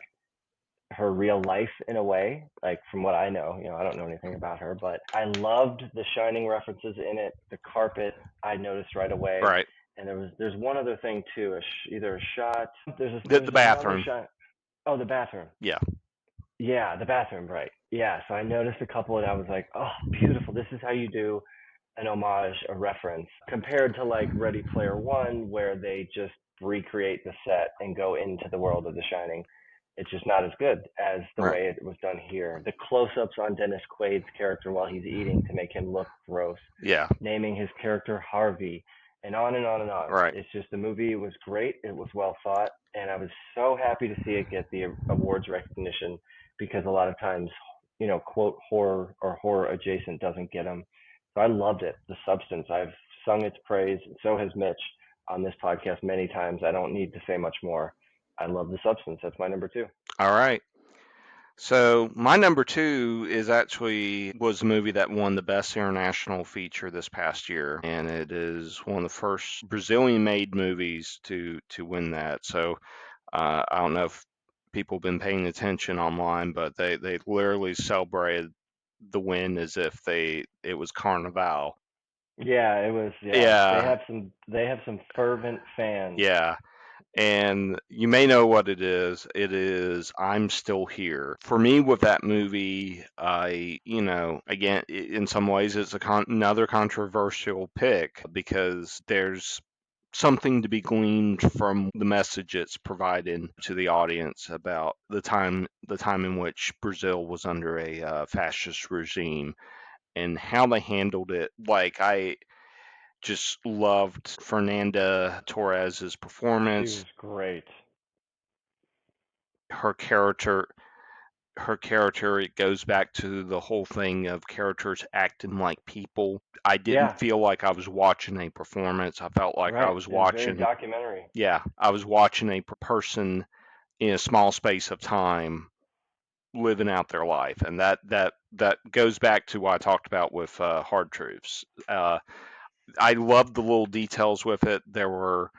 her real life in a way, like from what I know, I don't know anything about her, but I loved the Shining references in it. The carpet I noticed right away, Right. and there's one other thing too, either a shot. The There's another bathroom. shot. Oh, the bathroom. Yeah. Yeah, the bathroom, right. Yeah, so I noticed a couple and I was like, oh, beautiful. This is how you do an homage, a reference, compared to like Ready Player One, where they just recreate the set and go into the world of The Shining. It's just not as good as the Right. way it was done here. The close-ups on Dennis Quaid's character while he's eating to make him look gross, Yeah. naming his character Harvey, and on and on and on. Right. It's just the movie was great. It was well thought, and I was so happy to see it get the awards recognition because a lot of times, quote horror or horror adjacent doesn't get them. So I loved it. The Substance. I've sung its praise, and so has Mitch on this podcast many times. I don't need to say much more. I love The Substance. That's my number two. All right. So my number 2 was a movie that won the best international feature this past year, and it is one of the first Brazilian-made movies to win that. So I don't know if people have been paying attention online, but they literally celebrated the win as if it was Carnival. Yeah, it was. Yeah, Yeah, they have some fervent fans. yeah. And you may know what it is. It is I'm Still Here. For me, with that movie, again, in some ways, it's another controversial pick because there's something to be gleaned from the message it's providing to the audience about the time in which Brazil was under a fascist regime and how they handled it. Like I just loved Fernanda Torres's She performance. was great. Her character it goes back to the whole thing of characters acting like people. I didn't Yeah, feel like I was watching a performance. I felt like I right. was It was very watching, documentary. yeah, I was watching a person in a small space of time, living out their life, and that goes back to what I talked about with Hard Truths. I loved the little details with it. There were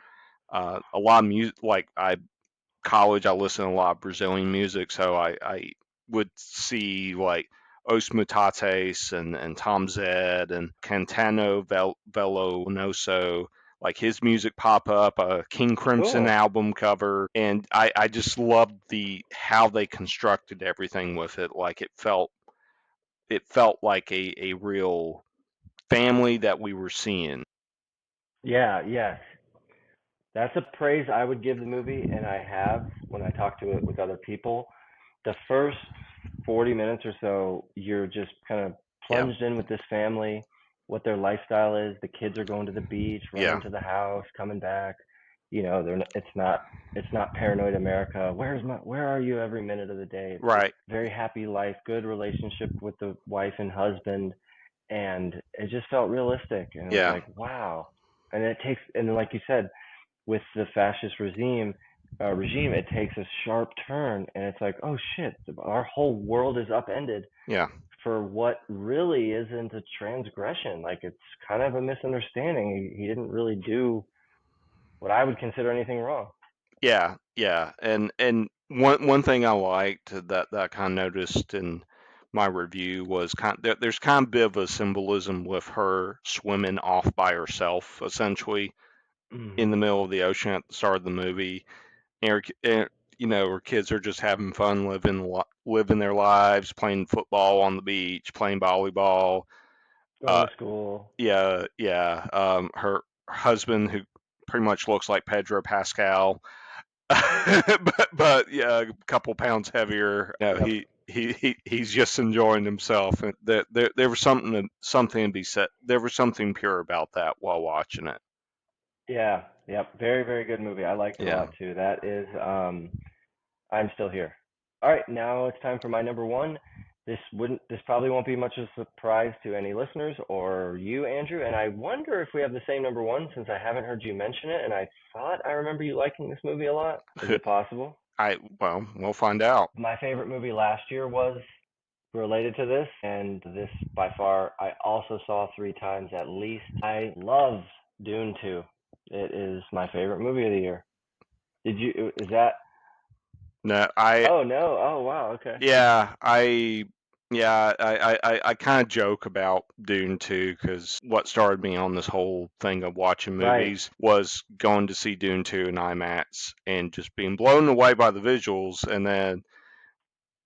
a lot of music. Like I listened to a lot of Brazilian music, so I would see like Os Mutates and Tom Zed and Cantano Velonoso, like his music pop up, a King Crimson Cool. album cover, and I just loved the how they constructed everything with it. Like it felt like a real family that we were seeing. Yeah, yes. That's a praise I would give the movie, and I have when I talk to it with other people. The first 40 minutes or so, you're just kind of Yeah, plunged in with this family, what their lifestyle is. The kids are going to the beach, yeah, running to the house, coming back. It's not paranoid America. Where are you every minute of the day? It's just right, very happy life, good relationship with the wife and husband, and it just felt realistic. And it was yeah, like, wow. And like you said, with the fascist regime, it takes a sharp turn, and it's like, oh shit, our whole world is upended yeah. for what really isn't a transgression. Like it's kind of a misunderstanding. He didn't really do what I would consider anything wrong. Yeah, yeah, and one thing I liked that I kind of noticed in my review was there's kind of a bit of a symbolism with her swimming off by herself, essentially in the Hmm. middle of the ocean at the start of the movie. And her kids are just having fun, living their lives, playing football on the beach, playing volleyball. Going Uh, to school. yeah, yeah. Her husband, who pretty much looks like Pedro Pascal, but yeah, a couple pounds heavier. Yep. He's just enjoying himself, and there was something to be said. There was something pure about that while watching it. Yeah. Yep. Very, very good movie. I liked it a Yeah. lot too. That is I'm still here. All right, now it's time for my number one. This probably won't be much of a surprise to any listeners or you, Andrew. And I wonder if we have the same number one since I haven't heard you mention it. And I thought I remember you liking this movie a lot. Is it possible? We'll find out. My favorite movie last year was related to this, and this by far I also saw three times at least. I love Dune 2. It is my favorite movie of the year. Did you? Is that? No, I Oh no! Oh wow! Okay. yeah, I kind of joke about Dune 2 because what started me on this whole thing of watching Right. movies was going to see Dune 2 in IMAX and just being blown away by the visuals. And then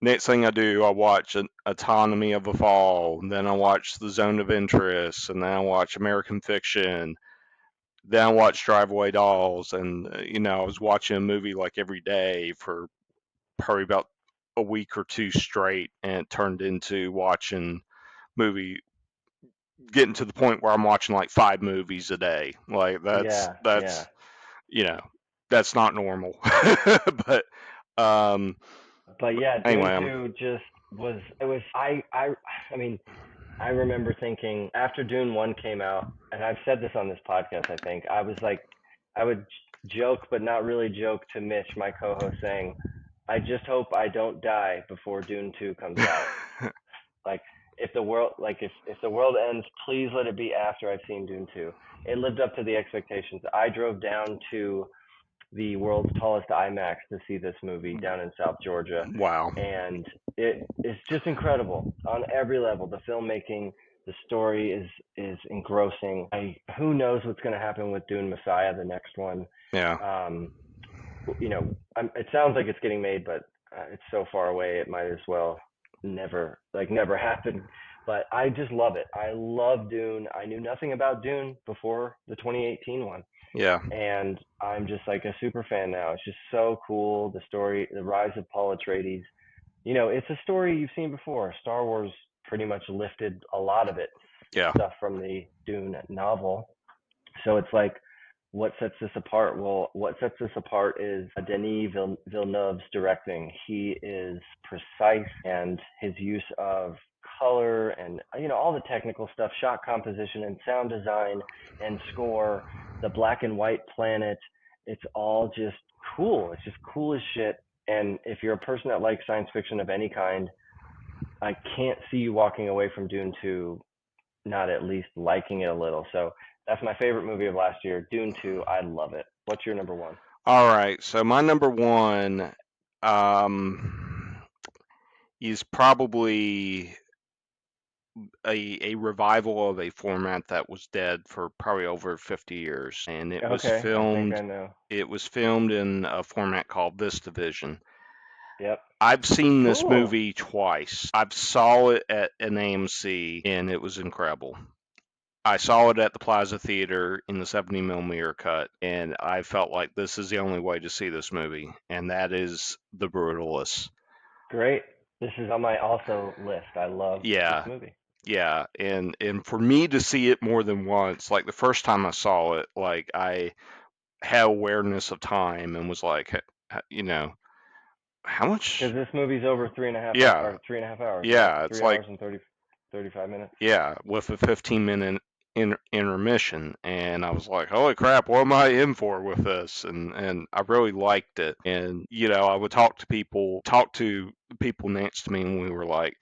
next thing I do, I watch Autonomy of a Fall, and then I watch The Zone of Interest, and then I watch American Fiction, then I watch Drive Away Dolls, and I was watching a movie like every day for probably about a week or two straight, and it turned into watching movie, getting to the point where I'm watching like 5 movies a day. Like that's Yeah, yeah. that's you know that's not normal. But But yeah, Dune anyway, 2 just was it was I mean, I remember thinking after Dune 1 came out, and I've said this on this podcast, I think, I was like I would joke but not really joke to Mitch, my co-host, saying, "I just hope I don't die before Dune 2 comes out." Like if the world ends, please let it be after I've seen Dune 2. It lived up to the expectations. I drove down to the world's tallest IMAX to see this movie down in South Georgia, wow, and it is just incredible on every level. The filmmaking, the story is engrossing. Who knows what's going to happen with Dune Messiah, the next one. yeah, Um, it sounds like it's getting made, but it's so far away. It might as well never happen. But I just love it. I love Dune. I knew nothing about Dune before the 2018 one, yeah, and I'm just like a super fan now. It's just so cool. The story, the rise of Paul Atreides. It's a story you've seen before. Star Wars pretty much lifted a lot of it yeah, stuff from the Dune novel. So it's like, what sets this apart? Well, what sets this apart is Denis Villeneuve's directing. He is precise, and his use of color and all the technical stuff, shot composition and sound design and score, the black and white planet. It's all just cool. It's just cool as shit. And if you're a person that likes science fiction of any kind, I can't see you walking away from Dune 2 not at least liking it a little. So that's my favorite movie of last year, Dune 2. I love it. What's your number one? All right, so my number one um, is probably a revival of a format that was dead for probably over 50 years, and Okay, I think I know. it was filmed in a format called VistaVision. Yep. I've seen this Cool. movie twice. I've saw it at an AMC, and it was incredible. I saw it at the Plaza Theater in the 70 millimeter cut, and I felt like this is the only way to see this movie, and that is The Brutalist. Great. This is on my also list. I love this Yeah, movie. yeah, and for me to see it more than once, like the first time I saw it, like I had awareness of time and was like, you know, how Because much? this movie's over Yeah, 3.5 hours, right? yeah, it's Three like hours and 35 minutes. yeah, with a 15-minute intermission, and I was like, "Holy crap, what am I in for with this?" And I really liked it. And I would talk to people next to me, and we were like,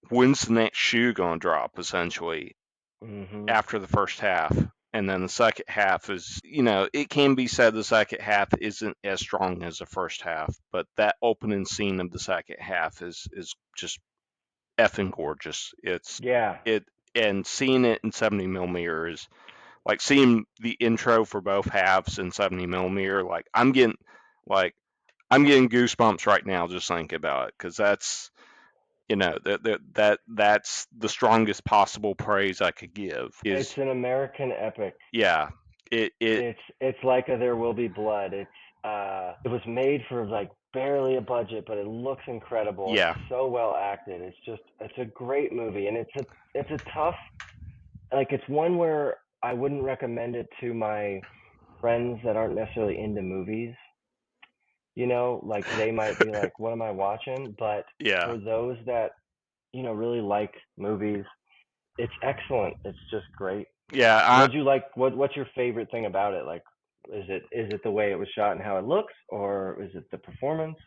"When's the next shoe gonna drop?" Essentially, Hmm. after the first half. And then the second half is, it can be said the second half isn't as strong as the first half, but that opening scene of the second half is just effing gorgeous. Yeah. It and seeing it in 70 millimeter is like seeing the intro for both halves in 70 millimeter. Like I'm getting goosebumps right now just thinking about it because that's the strongest possible praise I could give. It's Is an American epic. yeah, it It's like a There Will Be Blood. It was made for like barely a budget, but it looks incredible. It's yeah, so well acted. It's a great movie, and it's a tough, like, it's one where I wouldn't recommend it to my friends that aren't necessarily into movies. Like they might be like, "What am I watching?" But yeah, for those that really like movies, it's excellent. It's just great. yeah. What'd you like? What's your favorite thing about it? Like, is it the way it was shot and how it looks, or is it the performance?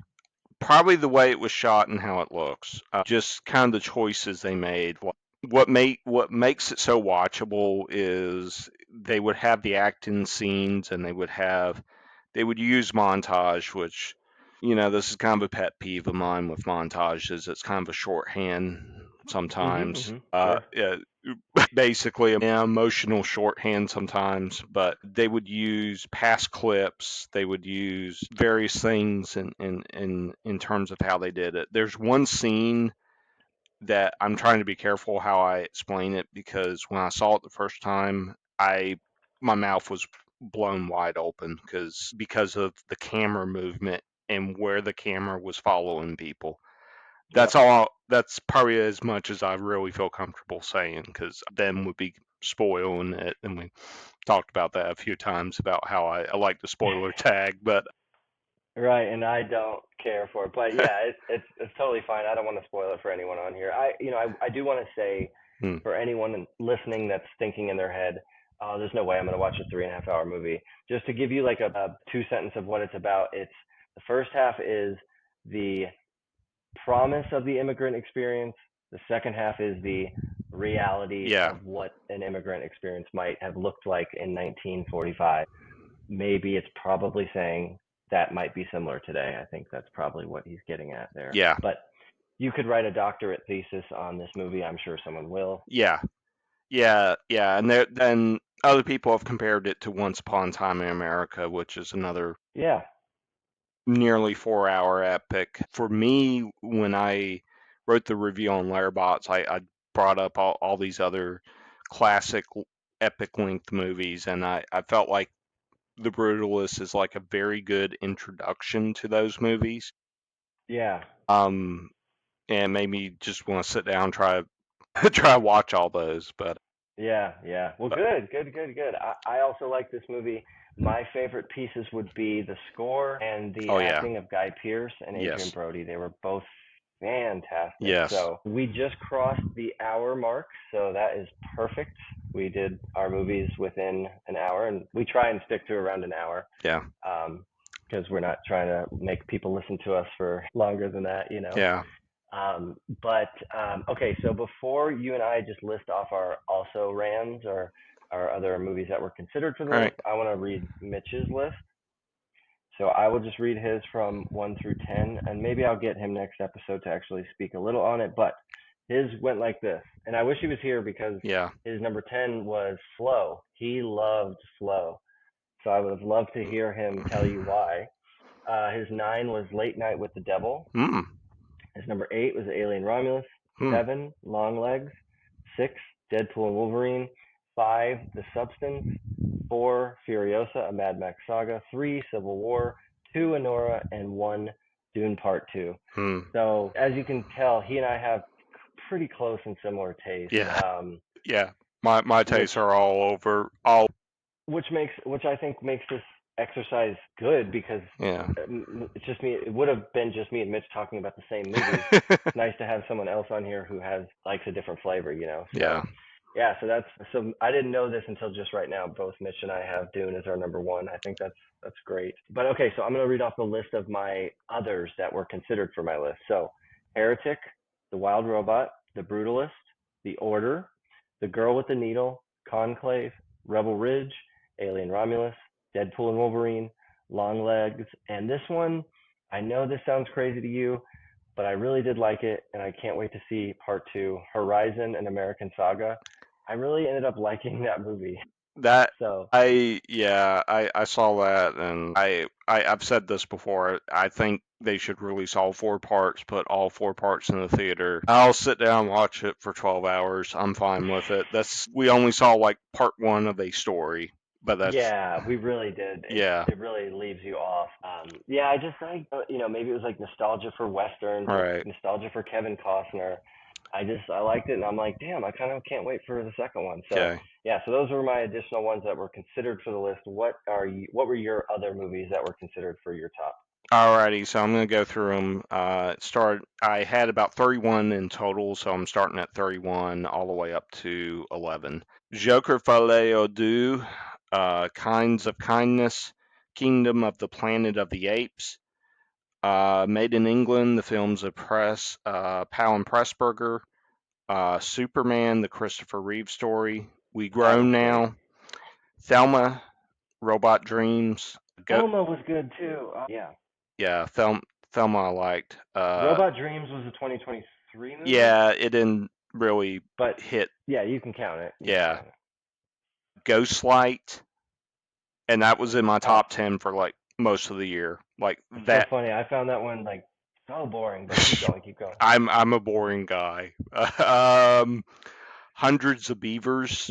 Probably the way it was shot and how it looks. Just kind of the choices they made. What makes it so watchable is they would have the acting scenes and they would use montage, which this is kind of a pet peeve of mine with montages. It's kind of a shorthand Mhm. sometimes. Mhm. Sure. Yeah, basically an emotional shorthand sometimes, but they would use past clips, they would use various things in terms of how they did it. There's one scene that I'm trying to be careful how I explain it because when I saw it the first time, I my mouth was blown wide open because of the camera movement and where the camera was following people. That's Yep. all. That's probably as much as I really feel comfortable saying because then would be spoiling it, and we talked about that a few times about how I like the spoiler tag. But Right, and I don't care for it, but yeah, it's totally fine. I don't want to spoil it for anyone on here. I do want to say, hmm, for anyone listening that's thinking in their head, "Oh, there's no way I'm going to watch a 3.5 hour movie." Just to give you like a two sentence of what it's about. It's the first half is the promise of the immigrant experience. The second half is the reality yeah, of what an immigrant experience might have looked like in 1945. Maybe it's probably saying that might be similar today. I think that's probably what he's getting at there. yeah, But you could write a doctorate thesis on this movie. I'm sure someone will. yeah, yeah, and then other people have compared it to Once Upon a Time in America, which is another Yeah. nearly 4 hour epic. For me, when I wrote the review on Letterboxd, I brought up all these other classic epic length movies, and I felt like The Brutalist is like a very good introduction to those movies. Yeah. Um, and made me just want to sit down and try try to watch all those. Yeah, yeah. Well, But good, good, good, good. I also like this movie. My favorite pieces would be the score and the oh yeah, acting of Guy Pearce and Adrian yes, Brody. They were both fantastic. yes, So we just crossed the hour mark, so that is perfect. We did our movies within an hour, and we try and stick to around an hour. yeah, Um, because we're not trying to make people listen to us for longer than that, you know. Yeah. Okay, so before you and I just list off our also rans or our other movies that were considered for the All right. list, I want to read Mitch's list. So I will just read his from 1 through 10, and maybe I'll get him next episode to actually speak a little on it. But his went like this, and I wish he was here because Yeah. his number 10 was Flow. He loved Flow. So I would have loved to hear him tell you why. His 9 was Late Night with the Devil. Mm. His number 8 was Alien Romulus. Mm. 7, Long Legs. 6, Deadpool and Wolverine. 5, The Substance. 4, Furiosa, a Mad Max saga. 3, Civil War. 2, Anora. And 1, Dune Part 2. Mm. So as you can tell, he and I have pretty close and similar tastes. Yeah. Yeah. My Which tastes are all over. All. which I think makes this exercise good because Yeah. it's just me. It would have been just me and Mitch talking about the same movies. It's nice to have someone else on here who likes a different flavor, you know. So Yeah. yeah, so I didn't know this until just right now. Both Mitch and I have Dune as our number one. I think that's great. But okay, so I'm gonna read off the list of my others that were considered for my list. So Heretic, The Wild Robot, The Brutalist, The Order, The Girl with the Needle, Conclave, Rebel Ridge, Alien Romulus, Deadpool and Wolverine, Long Legs, and this one, I know this sounds crazy to you, but I really did like it, and I can't wait to see part two, Horizon: An American Saga. I really ended up liking that movie. That So I saw that, and I've said this before. I think they should release all 4 parts, put all 4 parts in the theater. I'll sit down and watch it for 12 hours. I'm fine with it. We only saw like part 1 of a story, but that's yeah, we really did. yeah, It really leaves you off. Yeah, I just like maybe it was like nostalgia for westerns or right. nostalgia for Kevin Costner. I liked it, and I'm like, damn, I kind of can't wait for the second one. So Okay. yeah, so those were my additional ones that were considered for the list. What were your other movies that were considered for your top? Alrighty, so I'm gonna go through them. I had about 31 in total, so I'm starting at 31 all the way up to 11. Joker Faleo Du, Kinds of Kindness, Kingdom of the Planet of the Apes, Made in England, the films of Powell and Pressburger, Superman, the Christopher Reeve story, We That Grow was great. Now, Thelma, Robot Dreams, Thelma was good too. Yeah, yeah, Thelma I liked. Robot Dreams was a 2023 movie, Yeah, it didn't really but hit. yeah, you can count it. You can Yeah, count it. Ghostlight, and that was in my Oh, top 10 for like most of the year. Like it's so that. funny. I found that one like so boring, but keep going, keep going. I'm a boring guy. um, Hundreds of Beavers,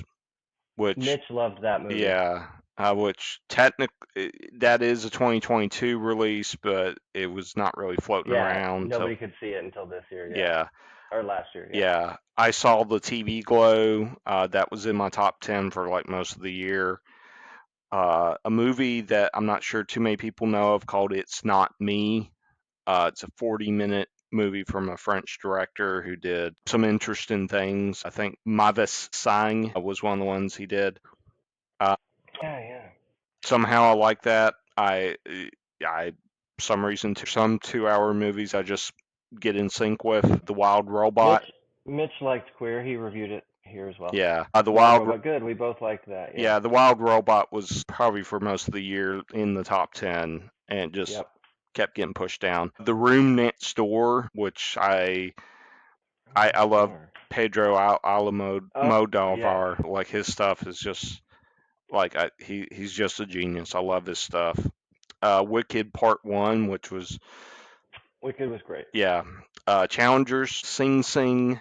which Mitch loved that movie. yeah, which technically that is a 2022 release, but it was not really floating Yeah, around. So nobody could see it until this year. Yeah, yeah, or last year. Yeah. yeah. I saw the TV Glow. That was in my top 10 for like most of the year. A movie that I'm not sure too many people know of called It's Not Me. It's a 40-minute movie from a French director who did some interesting things. I think Mavis Sang was one of the ones he did. Uh, Yeah, yeah. Somehow I like that. I some reason some 2-hour movies I just get in sync with. The Wild Mitch Robot. Mitch liked Queer. He reviewed it here as well. Yeah, Wild Robot, good. We both liked that. Yeah. The Wild Robot was probably for most of the year in the top 10, and just Yep. kept getting pushed down. The Room Next Door, which I Next love door. Pedro Oh, yeah. Almodovar. Like his stuff is just like he's just a genius. I love his stuff. Wicked Part One, which was Wicked was great. yeah. Challengers Sing Sing,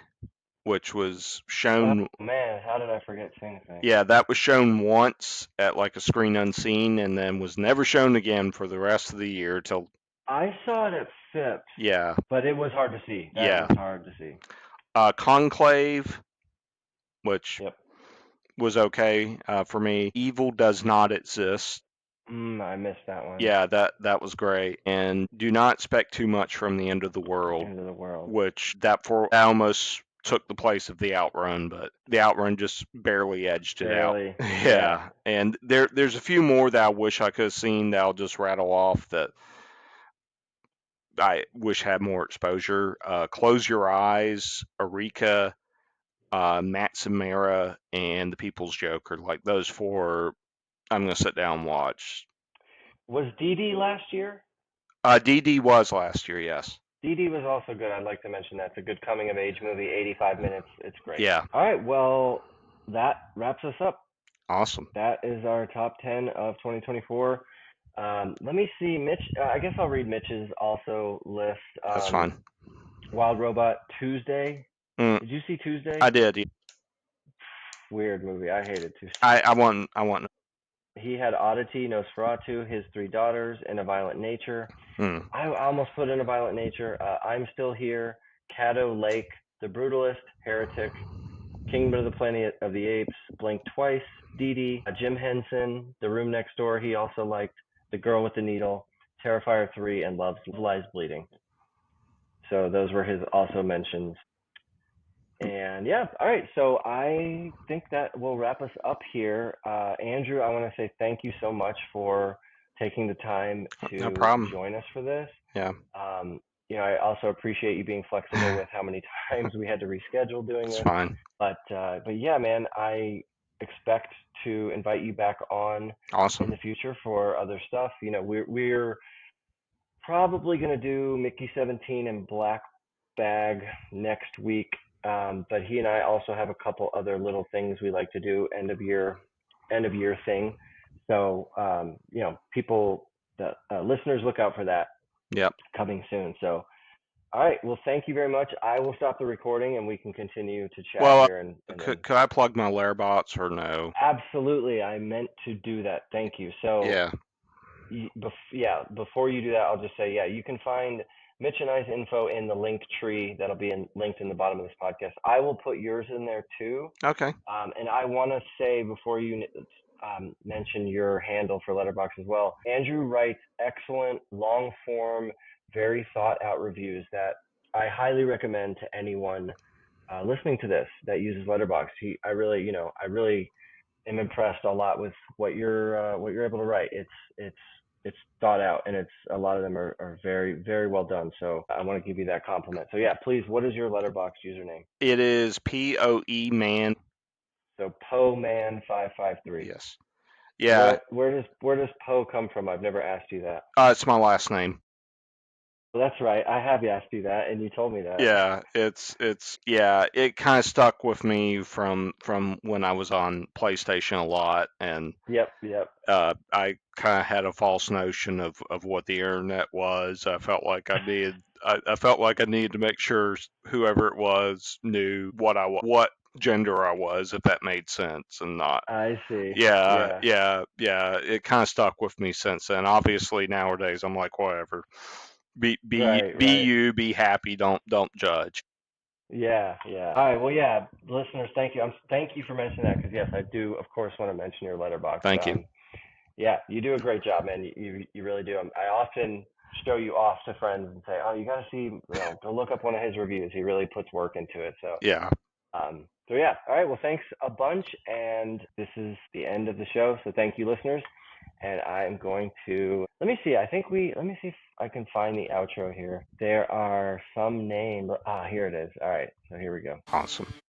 which was Oh shown. man, how did I forget Sing Sing? Yeah, that was shown once at like a screen unseen, and then was never shown again for the rest of the year till I saw it at Phipps, yeah, but it was hard to see. That yeah. was hard to see. Conclave, which Yep. was okay for me. Evil Does Not Exist. I missed that one. Yeah, that was great. And Do Not Expect Too Much from the End of the World, End of the world. which that almost took the place of the Outrun, but the Outrun just barely edged it out. Barely. Yeah. Yeah, and there's a few more that I wish I could have seen that I'll just rattle off that I wish had more exposure. Close Your Eyes, Eureka, Matt Samara, and The People's Joker. Like those four, I'm gonna sit down and watch. Was Dee Dee last year? DD was last year, yes. Dee Dee was also good. I'd like to mention that. It's a good coming of age movie, 85 minutes. It's great. Yeah, All right, well, that wraps us up. awesome. That is our top 10 of 2024. Let me see, Mitch. I guess I'll read Mitch's also list. That's fine. Wild Robot, Tuesday. Mm, Did you see Tuesday? I did. Yeah. Weird movie. I hated Tuesday. I want. He had Oddity, Nosferatu, His Three Daughters, and A Violent Nature. Mm, I almost put in A Violent Nature. I'm Still Here, Caddo Lake, The Brutalist, Heretic, Kingdom of the Planet of the Apes, Blink Twice, Dee Dee, Jim Henson, The Room Next Door. He also liked The Girl with the Needle, Terrifier 3, and Love Lies Bleeding. So those were his also mentions. And yeah, all right. So I think that will wrap us up here. Andrew, I want to say thank you so much for taking the time no to problem. join us for this. Yeah. I also appreciate you being flexible with how many times we had to reschedule doing It's this. fine. But yeah, man, I expect to invite you back on in the Awesome. future for other stuff. We're probably gonna do Mickey 17 and Black Bag next week. But he and I also have a couple other little things we like to do end of year thing. So people, the listeners, look out for that Yep. coming soon. So all right, well, thank you very much. I will stop the recording and we can continue to chat Well, here and then. could I plug my Letterboxd or no? Absolutely, I meant to do that. Thank you. So Yeah. before you do that, I'll just say, yeah, you can find Mitch and I's info in the link tree that'll be linked in the bottom of this podcast. I will put yours in there too. Okay. And I want to say before you mention your handle for Letterboxd as well, Andrew writes excellent, long form, very thought out reviews that I highly recommend to anyone listening to this that uses Letterboxd. I really am impressed a lot with what you're able to write. It's thought out, and it's a lot of them are very very well done. So I want to give you that compliment. So yeah, please, what is your Letterboxd username? It is POE Man. So Poeman553. Yes. Yeah. Where does Poe come from? I've never asked you that. It's my last name. Well, that's right. I have asked you that, and you told me that. Yeah, yeah, it kind of stuck with me from when I was on PlayStation a lot, and Yep, yep. I kind of had a false notion of what the internet was. I felt like I felt like I needed to make sure whoever it was knew what gender I was, if that made sense, and not. I see. Yeah, Yeah. yeah, yeah. It kind of stuck with me since then. Obviously, nowadays I'm like, whatever. Right, Be right. you. Be happy. Don't judge. Yeah, yeah. All right. Well, yeah, listeners, thank you. Thank you for mentioning that because yes, I do, of course, want to mention your letterbox. Thank you. Yeah, you do a great job, man. You really do. I often show you off to friends and say, oh, you got to see, go look up one of his reviews. He really puts work into it. Yeah. So yeah. All right. Well, thanks a bunch, and this is the end of the show. So thank you, listeners. And I'm going to let me see. Let me see if I can find the outro here. There are some names. Here it is. All right. So here we go. Awesome.